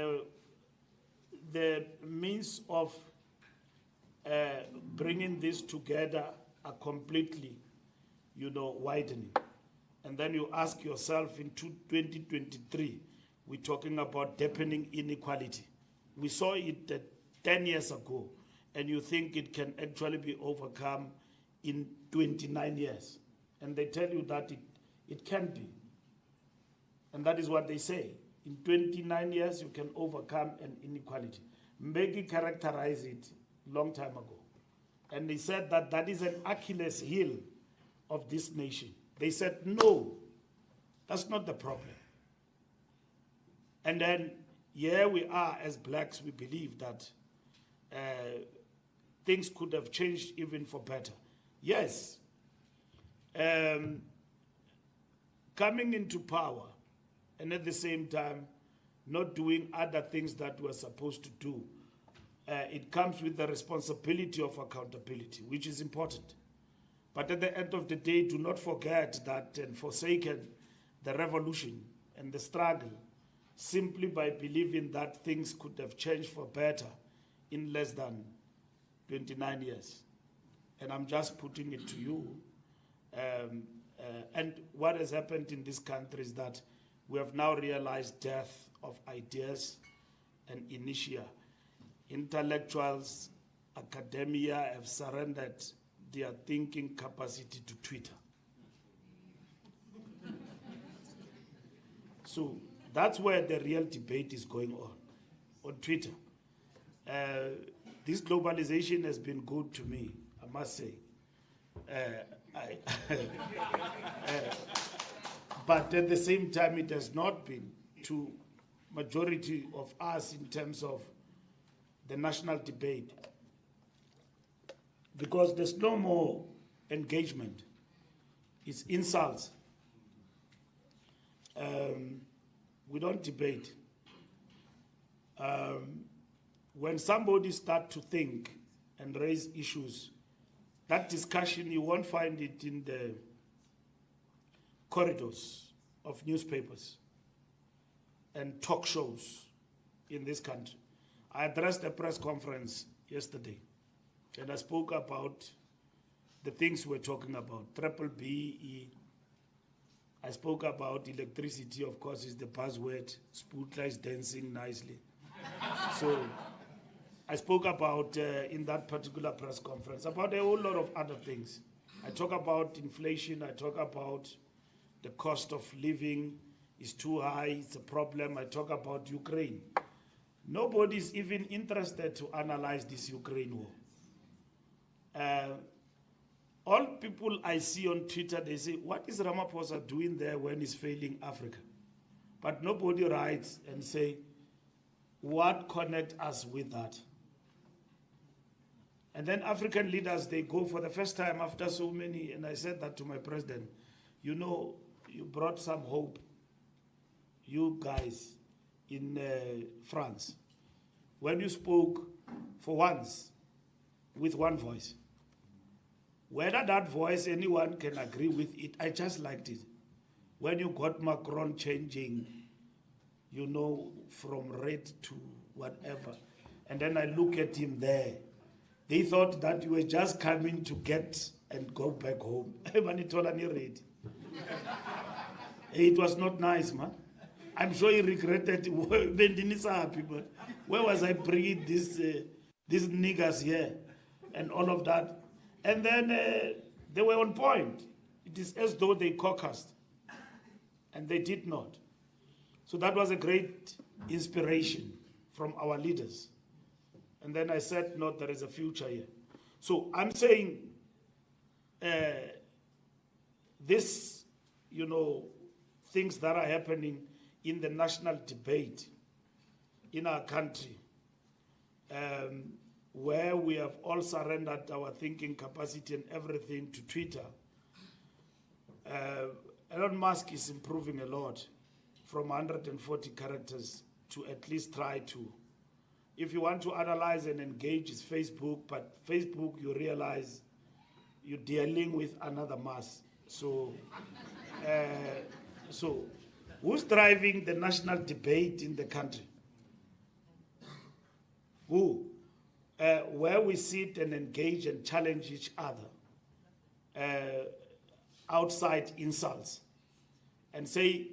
E: the means of bringing this together are completely, widening. And then you ask yourself, in 2023, we're talking about deepening inequality. We saw it 10 years ago, and you think it can actually be overcome in 29 years. And they tell you that it can be. And that is what they say. In 29 years, you can overcome an inequality. Mbeki characterized it a long time ago. And he said that that is an Achilles heel of this nation. They said, no, that's not the problem. And then here we are as blacks, we believe that things could have changed even for better. Yes, coming into power and at the same time not doing other things that we're supposed to do, it comes with the responsibility of accountability, which is important. But at the end of the day, do not forget that and forsaken the revolution and the struggle simply by believing that things could have changed for better in less than 29 years. And I'm just putting it to you. And what has happened in this country is that we have now realized death of ideas and inertia. Intellectuals, academia have surrendered their thinking capacity to Twitter. So that's where the real debate is going on Twitter. This globalization has been good to me, I must say. But at the same time, it has not been to majority of us in terms of the national debate, because there's no more engagement. It's insults. We don't debate. When somebody starts to think and raise issues, that discussion, you won't find it in the corridors of newspapers and talk shows in this country. I addressed a press conference yesterday, and I spoke about the things we're talking about, BBBE. I spoke about electricity, of course, is the buzzword. Sputla is dancing nicely. So I spoke about, in that particular press conference, about a whole lot of other things. I talk about inflation, I talk about the cost of living is too high, it's a problem. I talk about Ukraine. Nobody's even interested to analyze this Ukraine war. All people I see on Twitter, they say, what is Ramaphosa doing there when he's failing Africa? But nobody writes and say, what connects us with that? And then African leaders, they go for the first time after so many, and I said that to my president, You know, you brought some hope, you guys in France, when you spoke for once with one voice. Whether that voice anyone can agree with it, I just liked it. When you got Macron changing, you know, from red to whatever, and then I look at him there, they thought that you were just coming to get and go back home. It was not nice, man. I'm sure he regretted it. Where was I bringing these niggas here and all of that? And then they were on point. It is as though they caucused, and they did not. So that was a great inspiration from our leaders. And then I said, no, there is a future here. So I'm saying this, you know, things that are happening in the national debate in our country, where we have all surrendered our thinking capacity and everything to Twitter. Elon Musk is improving a lot from 140 characters to at least try to. If you want to analyze and engage, it's Facebook, but Facebook, you realize you're dealing with another mass. So, so who's driving the national debate in the country? Who? Where we sit and engage and challenge each other outside insults and say,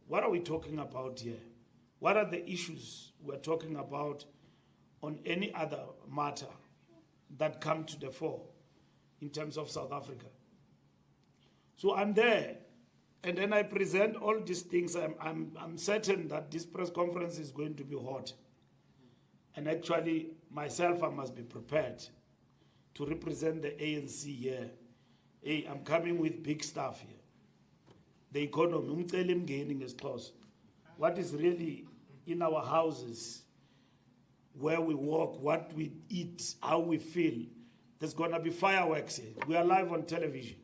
E: what are we talking about here? What are the issues we're talking about on any other matter that come to the fore in terms of South Africa? So I'm there, and then I present all these things. I'm certain that this press conference is going to be hot. And actually, myself, I must be prepared to represent the ANC here. Hey, I'm coming with big stuff here. The economy, what is really in our houses, where we walk, what we eat, how we feel. There's going to be fireworks here. We are live on television.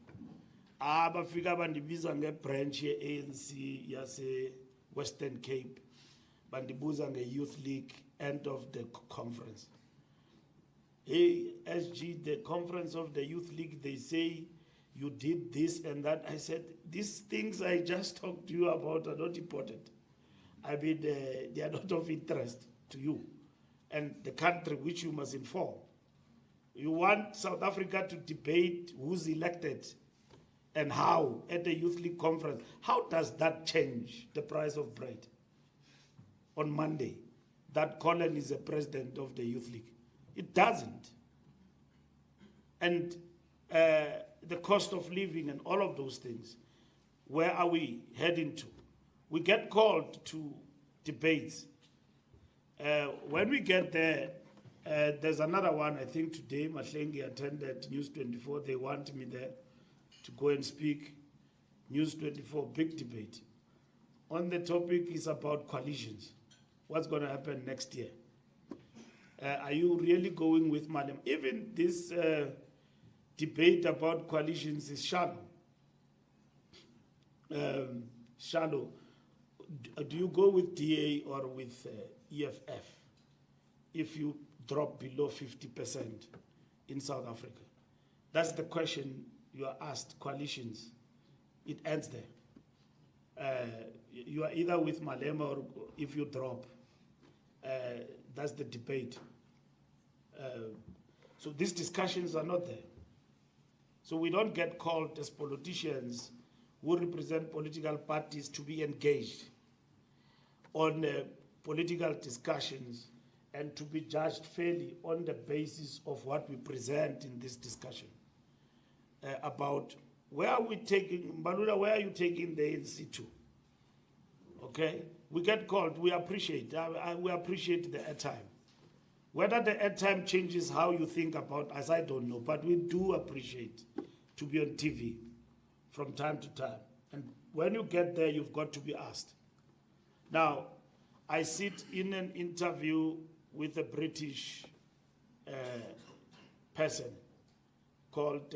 E: Abafika bandibiza nge-branch ye-ANC yase Western Cape. Bandibuza nge-Youth League, end of the conference. Hey, SG, the conference of the Youth League, they say you did this and that. I said, these things I just talked to you about are not important. I mean, they are not of interest to you and the country which you must inform. You want South Africa to debate who's elected and how at the Youth League conference. How does that change the price of bread on Monday, that Colin is the president of the Youth League? It doesn't. And the cost of living and all of those things, where are we heading to? We get called to debates. When we get there, there's another one, I think today, Mahlengi attended News 24. They want me there to go and speak. News 24, big debate. On the topic is about coalitions. What's going to happen next year? Are you really going with Malema? Even this debate about coalitions is shallow. Shallow. Do you go with DA or with EFF if you drop below 50% in South Africa? That's the question you are asked, coalitions. It ends there. You are either with Malema or if you drop. That's the debate. So these discussions are not there. So we don't get called as politicians who represent political parties to be engaged on political discussions and to be judged fairly on the basis of what we present in this discussion about where are we taking, Mbalula, where are you taking the ANC to? Okay? We get called, we appreciate the airtime. Whether the airtime changes how you think about us, I don't know, but we do appreciate to be on TV from time to time. And when you get there, you've got to be asked. Now, I sit in an interview with a British person called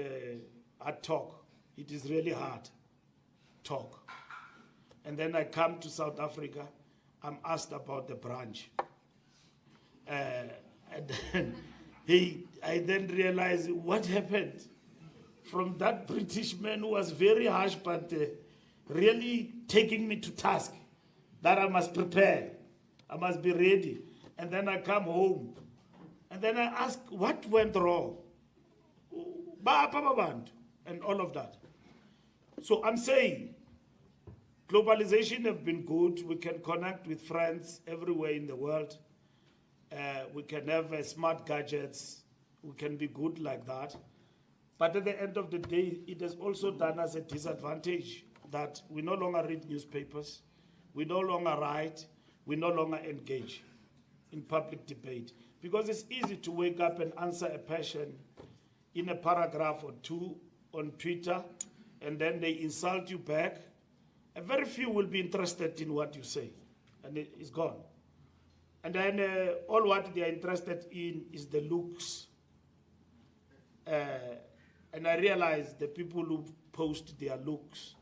E: Ad Talk. It is really hard. talk. And then I come to South Africa, I'm asked about the branch. And then I then realize what happened from that British man who was very harsh, but really taking me to task, that I must prepare, I must be ready. And then I come home, and then I ask, what went wrong? And all of that. So I'm saying, globalization has been good. We can connect with friends everywhere in the world. We can have smart gadgets. We can be good like that. But at the end of the day, it has also done us a disadvantage that we no longer read newspapers, we no longer write, we no longer engage in public debate. Because it's easy to wake up and answer a person in a paragraph or two on Twitter, and then they insult you back. And very few will be interested in what you say, and it's gone. And then all what they are interested in is the looks. And I realize the people who post their looks,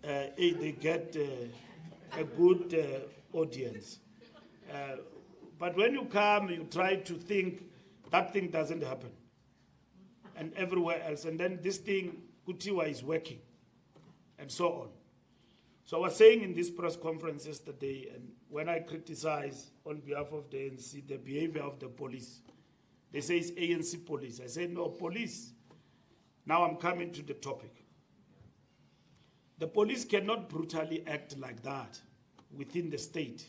E: they get a good audience. But when you come, you try to think, that thing doesn't happen. And everywhere else. And then this thing, Kutiwa, is working. And so on. So I was saying in this press conference yesterday, and when I criticize on behalf of the ANC the behavior of the police, they say it's ANC police. I say, no, police. Now I'm coming to the topic. The police cannot brutally act like that within the state.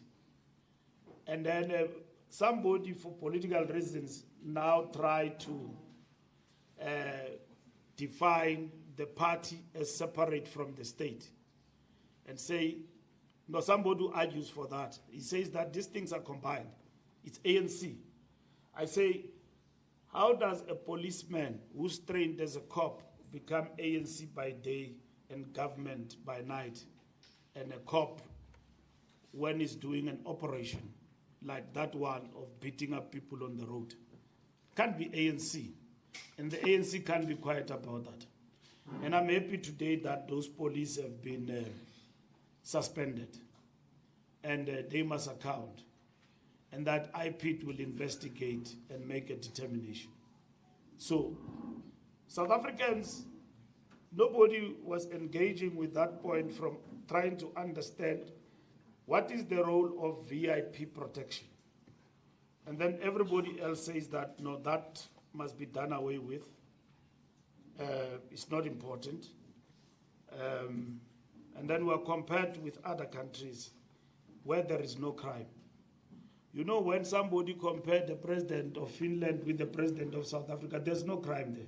E: And then somebody, for political reasons, now try to define the party as separate from the state. And say, no, somebody who argues for that. He says that these things are combined. It's ANC. I say, how does a policeman who's trained as a cop become ANC by day and government by night, and a cop when he's doing an operation like that one of beating up people on the road? Can't be ANC. And the ANC can't be quiet about that. And I'm happy today that those police have been suspended, and they must account, and that IPIT will investigate and make a determination. So, South Africans, nobody was engaging with that point from trying to understand what is the role of VIP protection. And then everybody else says that, no, that must be done away with. It's not important. And then we're compared with other countries where there is no crime. You know, when somebody compared the president of Finland with the president of South Africa, there's no crime there.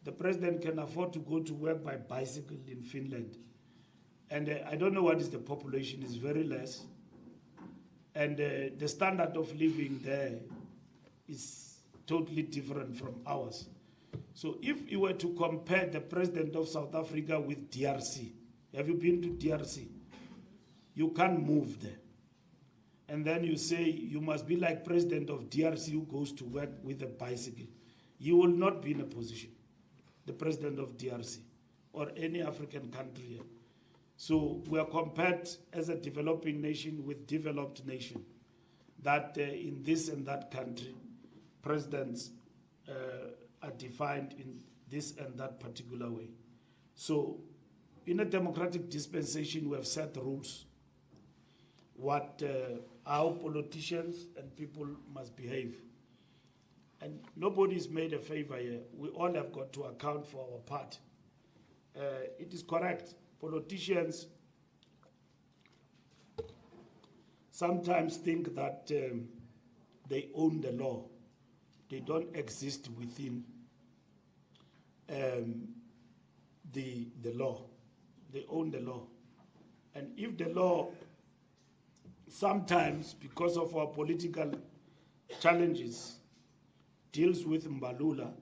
E: The president can afford to go to work by bicycle in Finland. And I don't know what is the population, it's very less. And the standard of living there is totally different from ours. So if you were to compare the president of South Africa with DRC, have you been to DRC? You can't move there. And then you say you must be like president of DRC who goes to work with a bicycle. You will not be in a position, the president of DRC or any African country. So we are compared as a developing nation with developed nation, that in this and that country, presidents are defined in this and that particular way. So in a democratic dispensation, we have set rules, how politicians and people must behave. And nobody's made a favor here. We all have got to account for our part. It is correct. Politicians sometimes think that they own the law. They don't exist within the law. They own the law. And if the law, sometimes because of our political challenges, deals with Mbalula,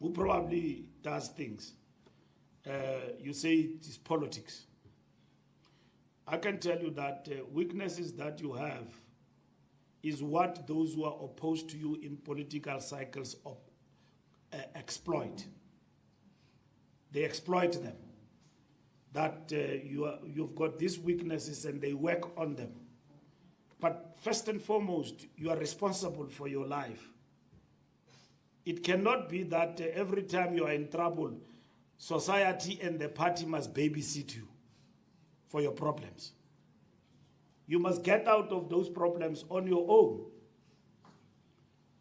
E: who probably does things, you say it is politics. I can tell you that weaknesses that you have is what those who are opposed to you in political cycles exploit. They exploit them. that you've got these weaknesses and they work on them. But first and foremost, you are responsible for your life. It cannot be that every time you are in trouble, society and the party must babysit you for your problems. You must get out of those problems on your own.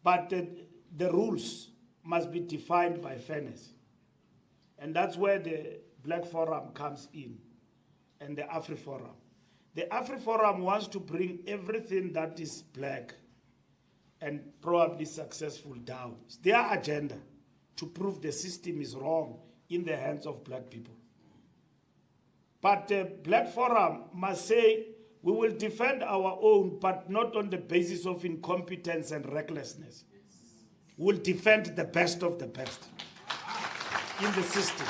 E: But the rules must be defined by fairness. And that's where the Black Forum comes in, and the AfriForum. The AfriForum wants to bring everything that is black and probably successful down. It's their agenda to prove the system is wrong in the hands of black people. But the Black Forum must say, we will defend our own, but not on the basis of incompetence and recklessness. We'll defend the best of the best in the system.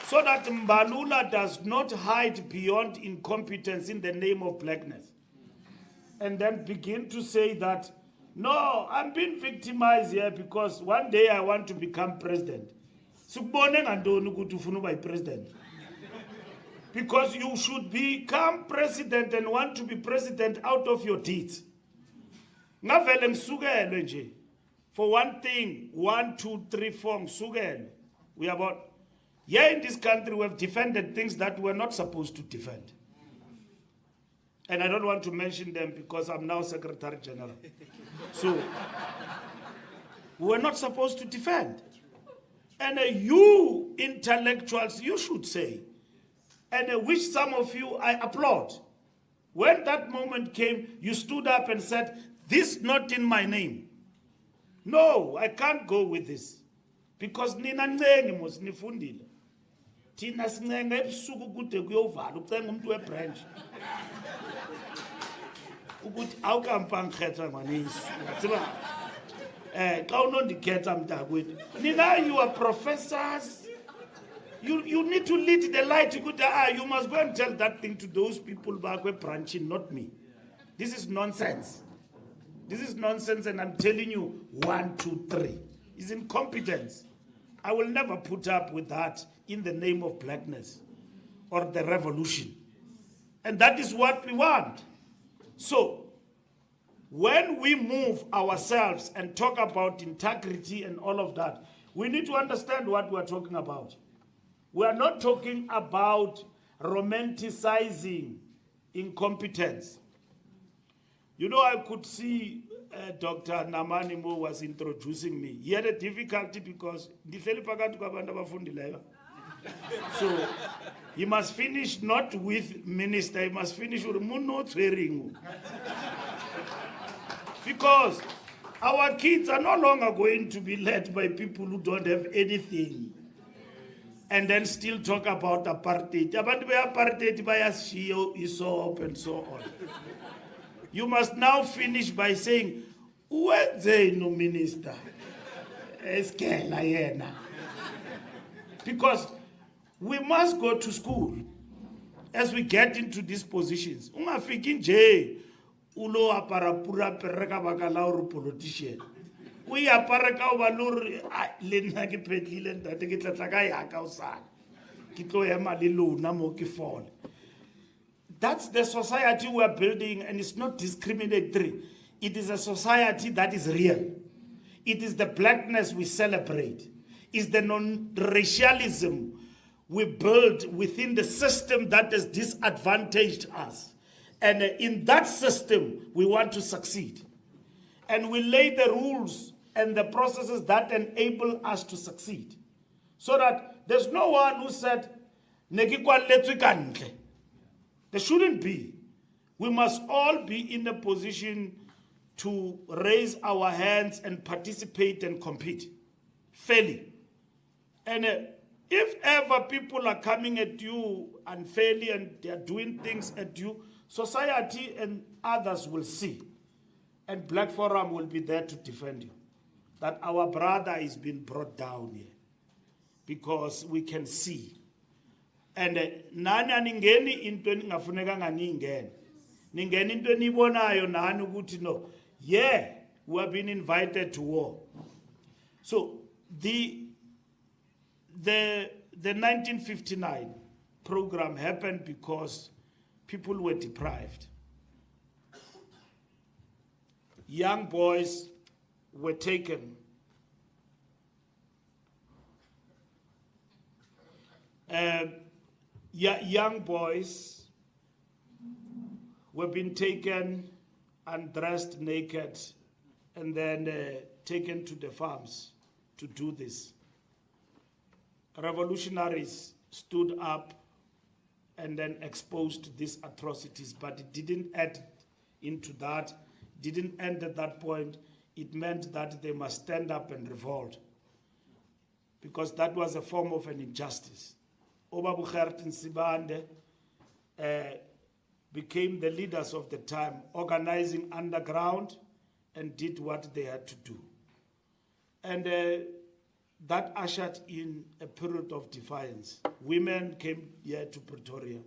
E: So that Mbalula does not hide beyond incompetence in the name of blackness. And then begin to say that, no, I'm being victimized here because one day I want to become president. Because you should become president and want to be president out of your deeds. For one thing, 1, 2, 3, 4, we are about, here in this country we have defended things that we're not supposed to defend. And I don't want to mention them because I'm now Secretary General. So, we're not supposed to defend. And you intellectuals, you should say, and which some of you I applaud. When that moment came, you stood up and said, this not in my name. No, I can't go with this. Because nina ncengi mos nifundile. Thina sincenga ebusuku kude kuyovala ucenga umuntu webranch. Ukuthi awukampangikhetha ngwanisu. Yatsiba. Xa unondikhetha mntakwethu. Nina, you are professors. You need to lead the light. You must go and tell that thing to those people back where branching, not me. This is nonsense. This is nonsense, and I'm telling you, 1, 2, 3. It's incompetence. I will never put up with that in the name of blackness or the revolution. And that is what we want. So, when we move ourselves and talk about integrity and all of that, we need to understand what we're talking about. We are not talking about romanticizing incompetence. You know, I could see Dr. Namani Mo was introducing me. He had a difficulty because so he must finish not with minister, he must finish with Muno. Because our kids are no longer going to be led by people who don't have anything and then still talk about apartheid. Apartheid by ISOP and so on. You must now finish by saying, where's the no minister? Because we must go to school as we get into these positions. Ulo aparapura pereka bakalauru politician. We apareka obalur lena ke petlile ntate ke tlatla ya ka usana. Ke tlo ema le lona mo ke fall. That's the society we are building, and it's not discriminatory. It is a society that is real. It is the blackness we celebrate. It's the non-racialism we build within the system that has disadvantaged us. And in that system, we want to succeed. And we lay the rules and the processes that enable us to succeed. So that there's no one who said, there shouldn't be. We must all be in a position to raise our hands and participate and compete fairly. And if ever people are coming at you unfairly and they are doing things at you, society and others will see. And Black Forum will be there to defend you. That our brother is being brought down here. Because we can see. And nani aningeni into ningafuneka ningeni. Ningeni into nibonayo nani ukuthi no. Yeah, we have been invited to war. So the 1959 program happened because people were deprived. Young boys were taken. Young boys were being taken, undressed naked, and then taken to the farms to do this. Revolutionaries stood up and then exposed these atrocities, but it didn't add into that, didn't end at that point. It meant that they must stand up and revolt, because that was a form of an injustice. Obabu Gertin Sibande became the leaders of the time, organizing underground, and did what they had to do. And that ushered in a period of defiance. Women came here to Pretoria,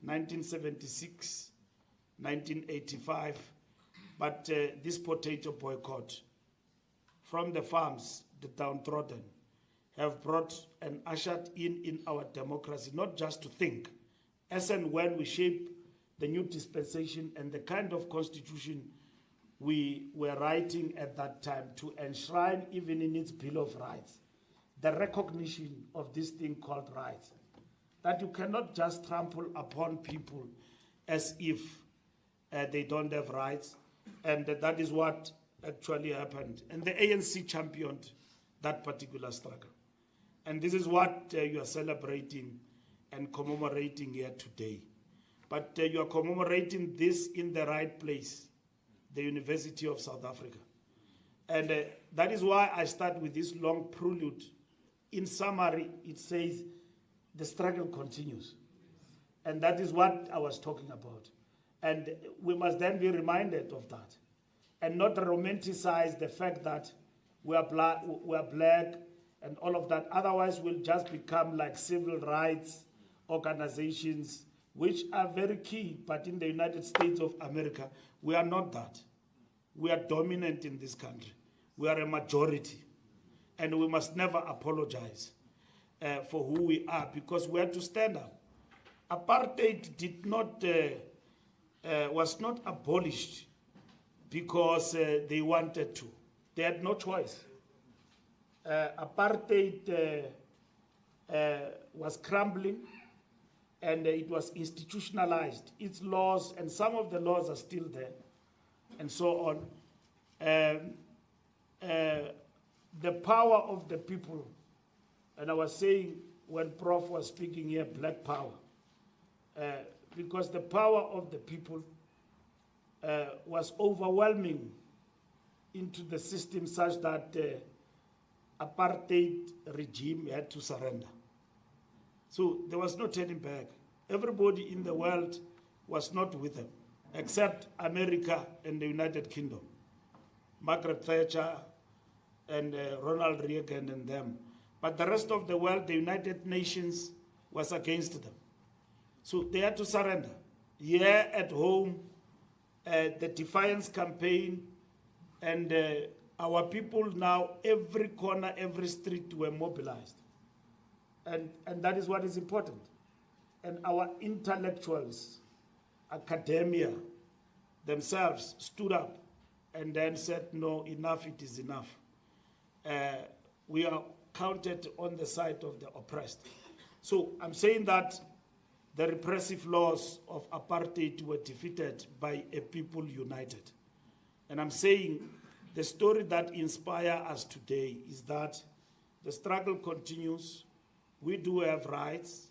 E: 1976, 1985, but this potato boycott from the farms, the downtrodden, have brought and ushered in our democracy, not just to think, as and when we shape the new dispensation and the kind of constitution we were writing at that time to enshrine, even in its Bill of Rights, the recognition of this thing called rights, that you cannot just trample upon people as if they don't have rights, and that is what actually happened. And the ANC championed that particular struggle. And this is what you are celebrating and commemorating here today. But you are commemorating this in the right place, the University of South Africa. And that is why I start with this long prelude. In summary, it says the struggle continues. And that is what I was talking about. And we must then be reminded of that and not romanticize the fact that we are black and all of that. Otherwise, we'll just become like civil rights organizations, which are very key, but in the United States of America, we are not that. We are dominant in this country. We are a majority. And we must never apologize for who we are, because we have to stand up. Apartheid was not abolished because they wanted to. They had no choice. Apartheid was crumbling, and it was institutionalized. Its laws, and some of the laws are still there, and so on. The power of the people, and I was saying when Prof was speaking here, black power, because the power of the people was overwhelming into the system, such that apartheid regime had to surrender. So there was no turning back. Everybody in the world was not with them, except America and the United Kingdom. Margaret Thatcher and Ronald Reagan and them. But the rest of the world, the United Nations, was against them. So they had to surrender. Here at home, the defiance campaign, and our people now, every corner, every street were mobilized. And that is what is important. And our intellectuals, academia, themselves stood up and then said, no, enough, it is enough. We are counted on the side of the oppressed. So I'm saying that the repressive laws of apartheid were defeated by a people united. And I'm saying the story that inspires us today is that the struggle continues. We do have rights,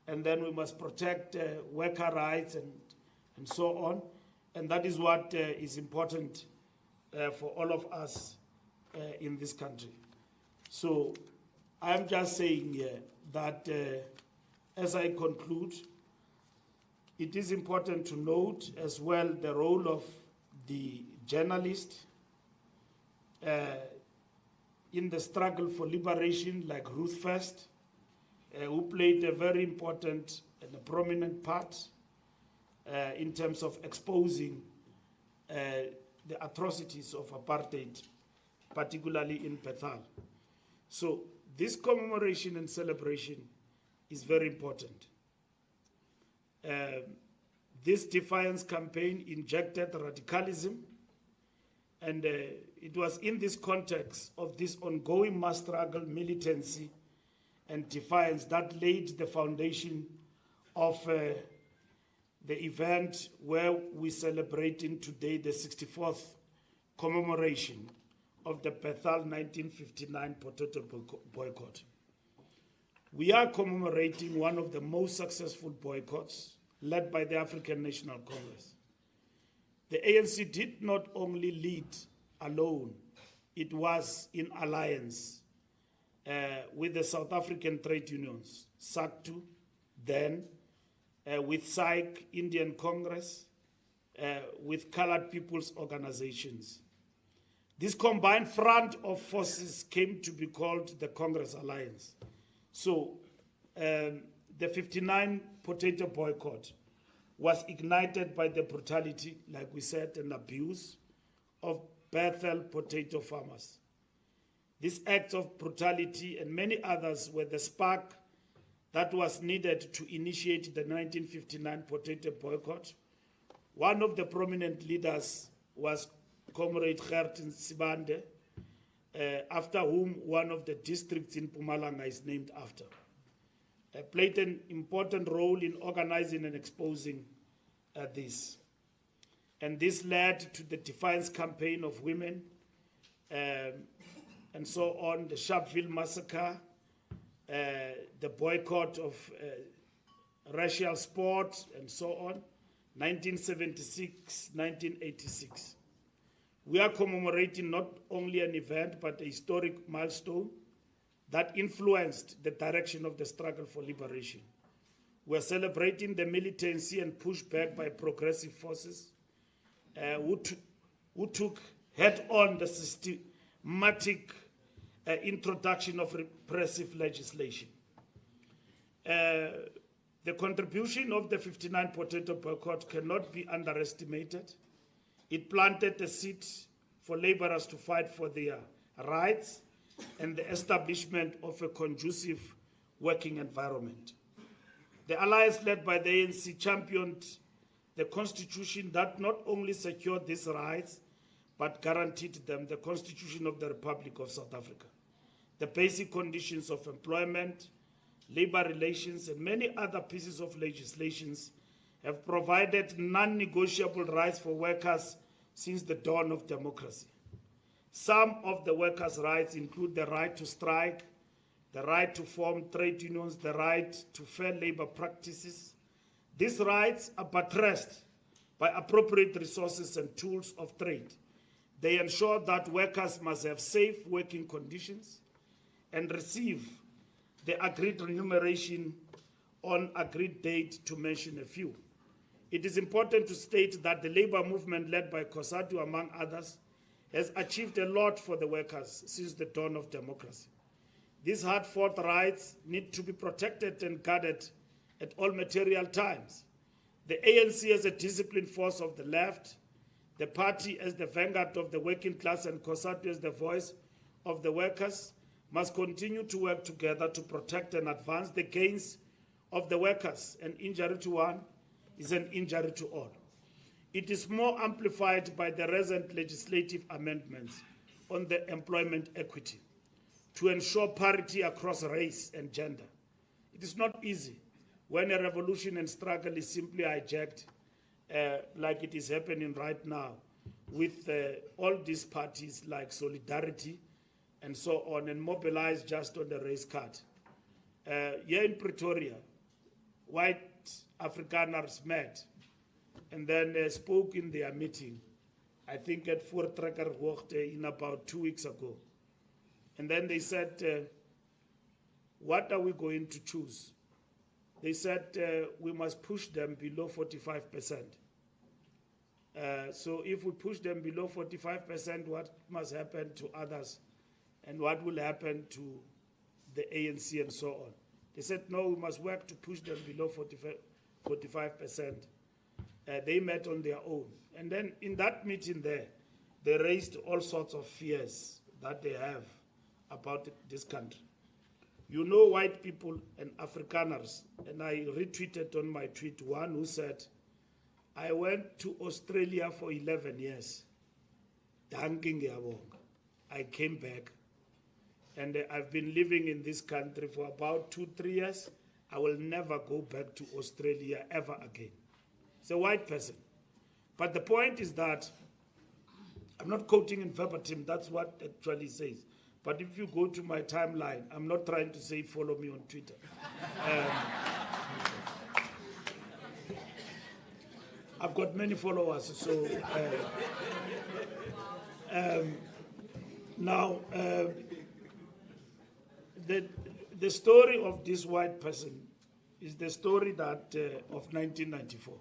E: and then we must protect worker rights and so on. And that is what is important for all of us in this country. So I'm just saying here that as I conclude, it is important to note as well the role of the journalist in the struggle for liberation, like Ruth First, who played a very important and a prominent part in terms of exposing the atrocities of apartheid, particularly in Bethal. So this commemoration and celebration is very important. This defiance campaign injected radicalism, and it was in this context of this ongoing mass struggle, militancy, and defiance that laid the foundation of the event where we're celebrating today the 64th commemoration of the Bethel 1959 potato boycott. We are commemorating one of the most successful boycotts led by the African National Congress. The ANC did not only lead alone, it was in alliance with the South African trade unions, SACTU, then with SAIC, Indian Congress, with colored people's organizations. This combined front of forces came to be called the Congress Alliance. So the 59 potato boycott was ignited by the brutality, like we said, and abuse of Bethel potato farmers. These acts of brutality and many others were the spark that was needed to initiate the 1959 potato boycott. One of the prominent leaders was Comrade Gertin Sibande, after whom one of the districts in Mpumalanga is named after. Played an important role in organizing and exposing this. And this led to the defiance campaign of women, and so on, the Sharpeville massacre, the boycott of racial sport, and so on, 1976, 1986. We are commemorating not only an event, but a historic milestone that influenced the direction of the struggle for liberation. We are celebrating the militancy and pushback by progressive forces who took head-on the systematic introduction of repressive legislation. The contribution of the 59 potato boycott cannot be underestimated. It planted a seed for laborers to fight for their rights and the establishment of a conducive working environment. The alliance led by the ANC championed the constitution that not only secured these rights, but guaranteed them, the Constitution of the Republic of South Africa. The basic conditions of employment, labor relations, and many other pieces of legislation have provided non-negotiable rights for workers since the dawn of democracy. Some of the workers' rights include the right to strike, the right to form trade unions, the right to fair labor practices. These rights are buttressed by appropriate resources and tools of trade. They ensure that workers must have safe working conditions and receive the agreed remuneration on agreed date, to mention a few. It is important to state that the labor movement led by COSATU, among others, has achieved a lot for the workers since the dawn of democracy. These hard-fought rights need to be protected and guarded at all material times. The ANC as a disciplined force of the left, the party as the vanguard of the working class, and COSATU as the voice of the workers must continue to work together to protect and advance the gains of the workers. An injury to one is an injury to all. It is more amplified by the recent legislative amendments on the employment equity to ensure parity across race and gender. It is not easy when a revolution and struggle is simply hijacked like it is happening right now with all these parties like Solidarity and so on, and mobilized just on the race card. Here in Pretoria, white Afrikaners met and then spoke in their meeting, I think at Voortrekker Hoogte in about 2 weeks ago. And then they said, what are we going to choose? They said, we must push them below 45%. So if we push them below 45%, what must happen to others? And what will happen to the ANC and so on? They said, no, we must work to push them below 45%. They met on their own. And then in that meeting there, they raised all sorts of fears that they have about this country. You know white people and Afrikaners, and I retweeted on my tweet one who said, I went to Australia for 11 years. I came back, and I've been living in this country for about 2-3 years. I will never go back to Australia ever again. It's a white person. But the point is that, I'm not quoting in verbatim, that's what it actually says. But if you go to my timeline, I'm not trying to say follow me on Twitter. I've got many followers, so now the story of this white person is the story that of 1994.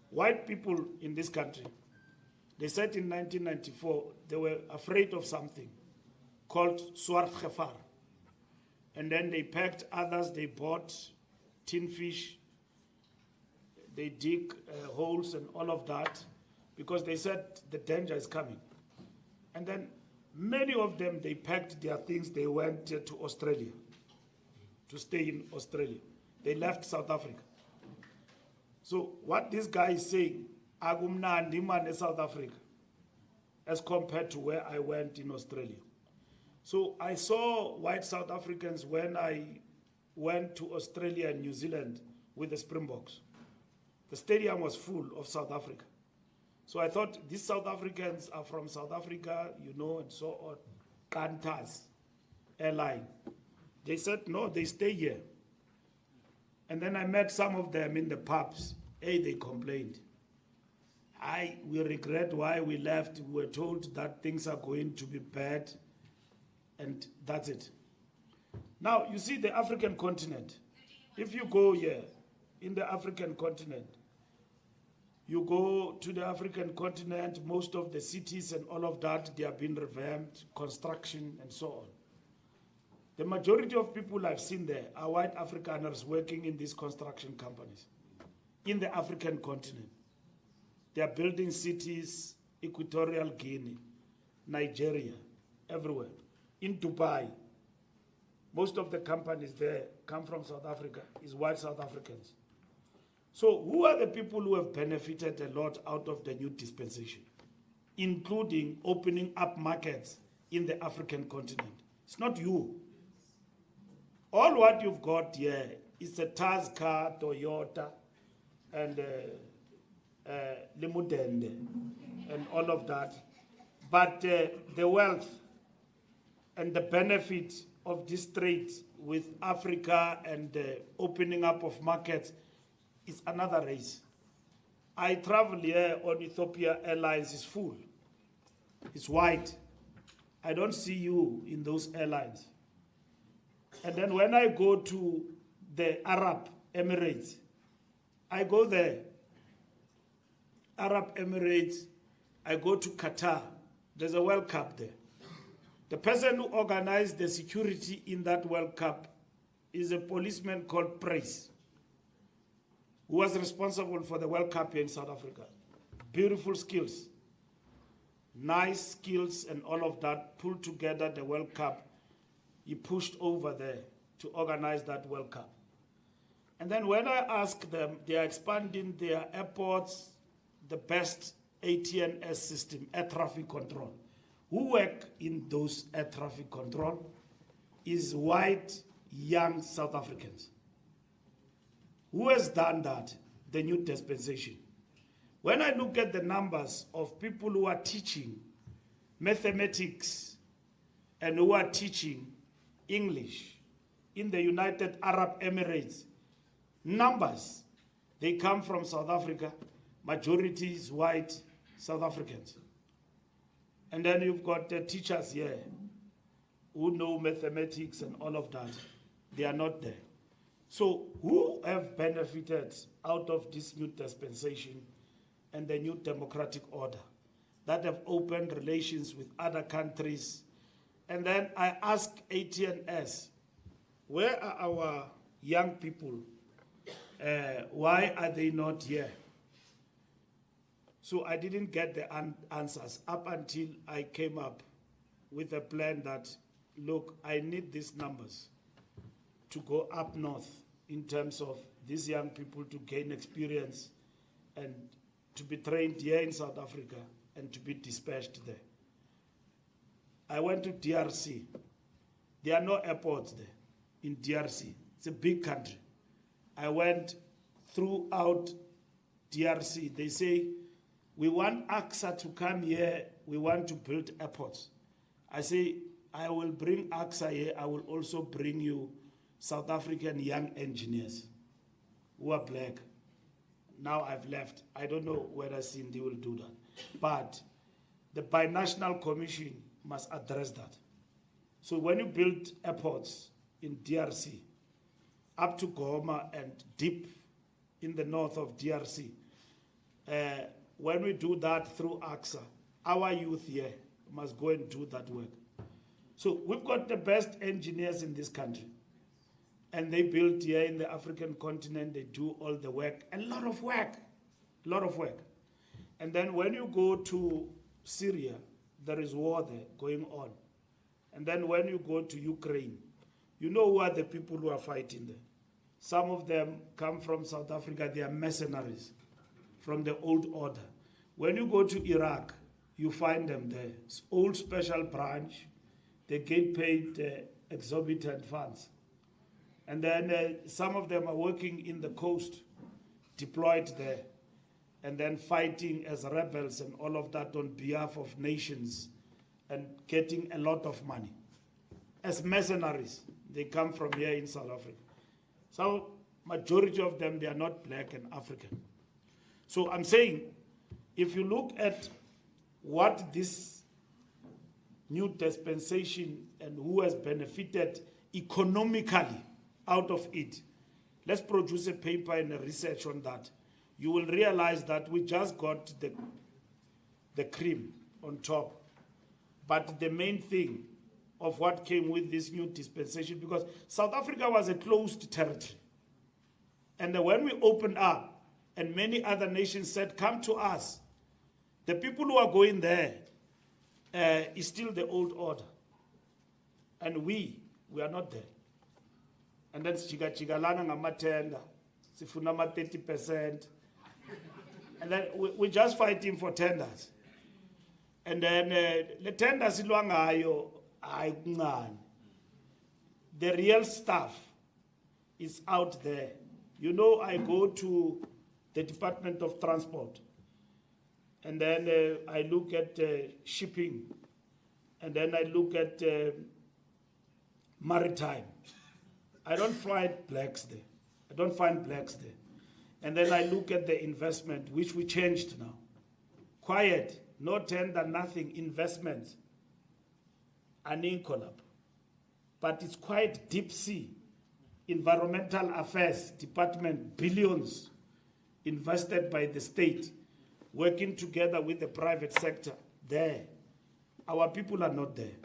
E: White people in this country, they said in 1994 they were afraid of something called swart gevaar. And then they packed others, they bought tin fish, they dig holes and all of that, because they said the danger is coming. And then many of them, they packed their things, they went to Australia, to stay in Australia. They left South Africa. So what this guy is saying, agumnandi man in South Africa, as compared to where I went in Australia. So I saw white South Africans when I went to Australia and New Zealand with the Springboks. The stadium was full of South Africa. So I thought these South Africans are from South Africa, you know, and so on. Qantas airline. They said, no, they stay here. And then I met some of them in the pubs. Hey, they complained. We regret why we left. We were told that things are going to be bad. And that's it. Now, you see the African continent. If you go here, in the African continent, you go to the African continent, most of the cities and all of that, they have been revamped, construction and so on. The majority of people I've seen there are white Afrikaners working in these construction companies in the African continent. They are building cities, Equatorial Guinea, Nigeria, everywhere. In Dubai, most of the companies there come from South Africa, is white South Africans. So who are the people who have benefited a lot out of the new dispensation, including opening up markets in the African continent? It's not you. All what you've got here is a Tazcar, Toyota, and Mdntv, and all of that. But the wealth and the benefit of this trade with Africa and the opening up of markets is another race. I travel here on Ethiopia Airlines, it's full. It's white. I don't see you in those airlines. And then when I go to the Arab Emirates, I go there. Arab Emirates, I go to Qatar. There's a World Cup there. The person who organized the security in that World Cup is a policeman called Price, who was responsible for the World Cup here in South Africa. Beautiful skills, nice skills and all of that, pulled together the World Cup. He pushed over there to organize that World Cup. And then when I ask them, they are expanding their airports, the best ATNS system, air traffic control. Who work in those air traffic control is white, young South Africans. Who has done that? The new dispensation. When I look at the numbers of people who are teaching mathematics and who are teaching English in the United Arab Emirates, numbers, they come from South Africa, majority is white South Africans. And then you've got the teachers here who know mathematics and all of that. They are not there. So who have benefited out of this new dispensation and the new democratic order that have opened relations with other countries? And then I ask ATNS, where are our young people? Why are they not here? So I didn't get the answers up until I came up with a plan that, look, I need these numbers. to go up north in terms of these young people to gain experience and to be trained here in South Africa and to be dispatched there. I went to DRC. There are no airports there in DRC. It's a big country. I went throughout DRC. They say, we want AXA to come here. We want to build airports. I say, I will bring AXA here. I will also bring you South African young engineers who are black. Now I've left. I don't know whether Cindy will do that. But the Binational Commission must address that. So when you build airports in DRC, up to Goma and deep in the north of DRC, when we do that through AXA, our youth here must go and do that work. So we've got the best engineers in this country. And they build here in the African continent, they do all the work, a lot of work. And then when you go to Syria, there is war there going on. And then when you go to Ukraine, you know who are the people who are fighting there. Some of them come from South Africa, they are mercenaries from the old order. When you go to Iraq, you find them there. It's old special branch, they get paid exorbitant funds. And then some of them are working in the coast, deployed there, and then fighting as rebels and all of that on behalf of nations and getting a lot of money. As mercenaries, they come from here in South Africa. So majority of them, they are not black and African. So I'm saying, if you look at what this new dispensation and who has benefited economically out of it, let's produce a paper and a research on that. You will realize that we just got the cream on top. But the main thing of what came with this new dispensation, because South Africa was a closed territory. And when we opened up, and many other nations said, come to us, the people who are going there is still the old order. And we are not there. And then chigalana ngamatenda, sifuna 30%. And then we're just fighting for tenders. And then the tenders ilwangayo ayikuncane. The real stuff is out there. You know, I go to the Department of Transport, and then I look at shipping, and then I look at maritime. I don't find blacks there. And then I look at the investment, which we changed now. Quiet, no tender, nothing, investment. An NCOP. But it's quite deep sea. Environmental Affairs Department, billions invested by the state, working together with the private sector there. Our people are not there.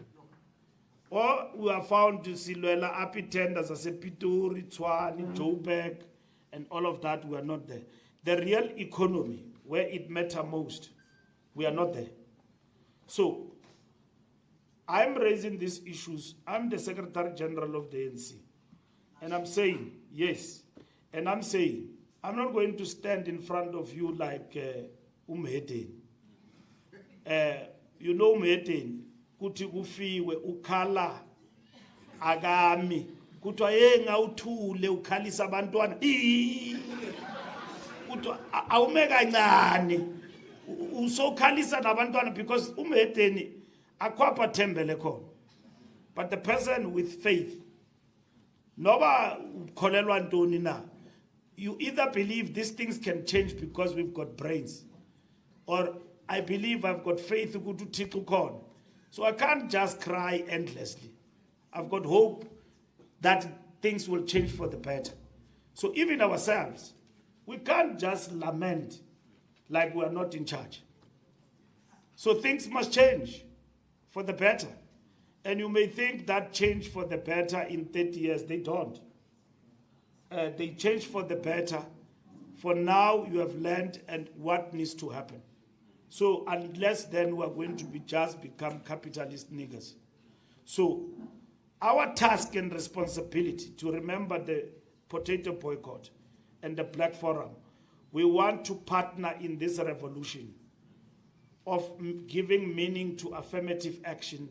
E: Or we are found to silwela api tenders as a Pitori, Tshwane, Joburg, and all of that, we are not there. The real economy, where it matters most, we are not there. So, I'm raising these issues. I'm the Secretary General of the ANC. And I'm saying, yes. And I'm saying, I'm not going to stand in front of you like Mdntv. You know Mdntv. Kuti ufiwe ukhala agami kuthiwa yenga uthule ukhalisa abantwana kuthiwa awume kancane usokhalisa nabantwana because Mdntv akwapha thembele khona. But the person with faith, noba ukholelwa ntoni na, you either believe these things can change because we've got brains, or I believe I've got faith ukuthi uThixo ukhona. So I can't just cry endlessly. I've got hope that things will change for the better. So even ourselves, we can't just lament like we are not in charge. So things must change for the better. And you may think that change for the better in 30 years, they don't. They change for the better. For now, you have learned and what needs to happen. So unless then we are going to be just become capitalist niggers. So Our task and responsibility to remember the potato boycott and the Black Forum, we want to partner in this revolution of giving meaning to affirmative action,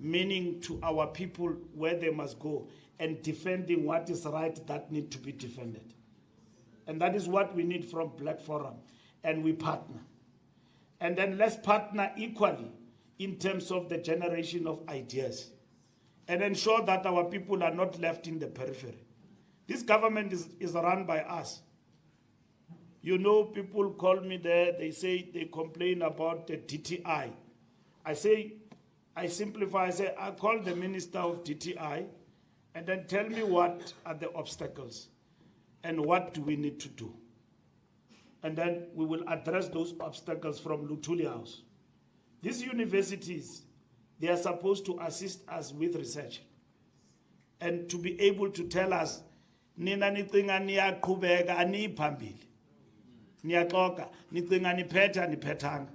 E: meaning to our people where they must go, and defending what is right that need to be defended. And that is what we need from Black Forum, and we partner. And then let's partner equally in terms of the generation of ideas and ensure that our people are not left in the periphery. This government is run by us. You know, people call me there, they say, they complain about the DTI. I simplify, I say, I call the Minister of DTI and then tell me what are the obstacles and what do we need to do. And then we will address those obstacles from Luthuli House. These universities, they are supposed to assist us with research and to be able to tell us, nina nicinga niyaqhubeka aniphambili. Niyaxoxa, nicinga niphetha niphethanga.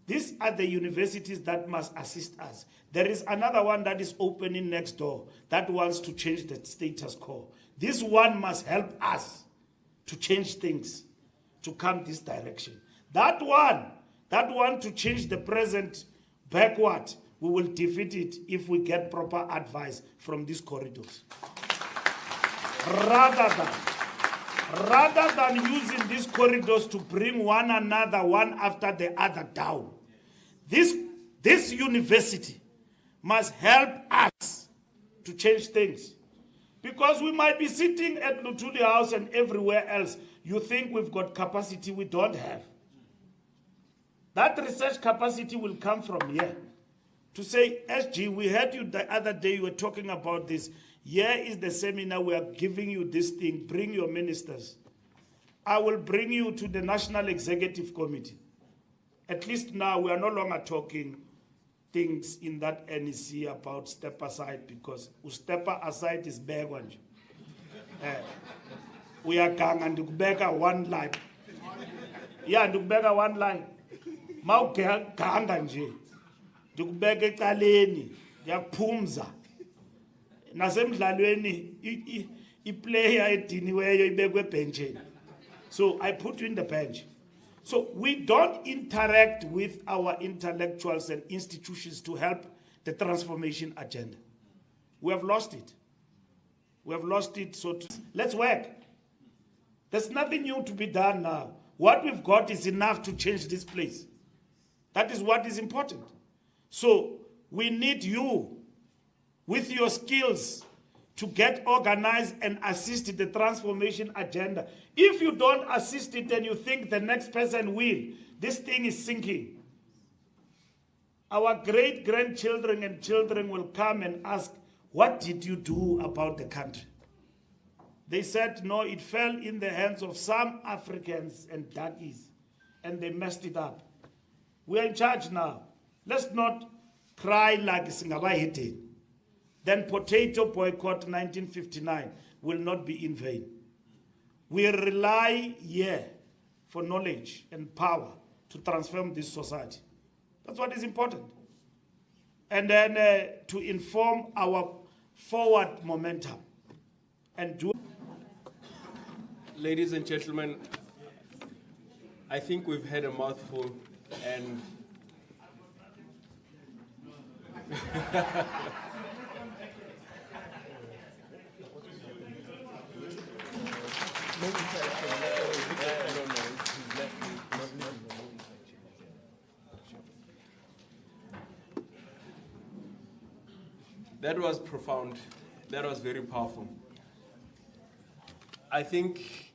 E: These are the universities that must assist us. There is another one that is opening next door that wants to change the status quo. This one must help us to change things, to come this direction. That one to change the present backward, we will defeat it if we get proper advice from these corridors. Rather than using these corridors to bring one another, one after the other down, this university must help us to change things. Because we might be sitting at Luthuli House and everywhere else, you think we've got capacity we don't have. That research capacity will come from here. To say, SG, we heard you the other day, you were talking about this. Here is the seminar, we are giving you this thing, bring your ministers. I will bring you to the National Executive Committee. At least now we are no longer talking things in that NEC about step aside, because step aside is big one. We are going and to one line. Yeah, to one line. Mau ganga nje. Dukubeka ecaleni, yaphumza. Nasemdlalweni iplayer ediniweyo ibekwe benchini. So I put you in the bench. So we don't interact with our intellectuals and institutions to help the transformation agenda. We have lost it. We have lost it, so let's work. There's nothing new to be done now. What we've got is enough to change this place. That is what is important. So we need you with your skills to get organized and assist the transformation agenda. If you don't assist it and you think the next person will, this thing is sinking. Our great-grandchildren and children will come and ask, what did you do about the country? They said, no, it fell in the hands of some Africans and darkies, and they messed it up. We are in charge now. Let's not cry like Singapore. Then potato boycott 1959 will not be in vain. We rely here for knowledge and power to transform this society. That's what is important. And then to inform our forward momentum and do.
A: Ladies and gentlemen, I think we've had a mouthful and that was profound. That was very powerful. I think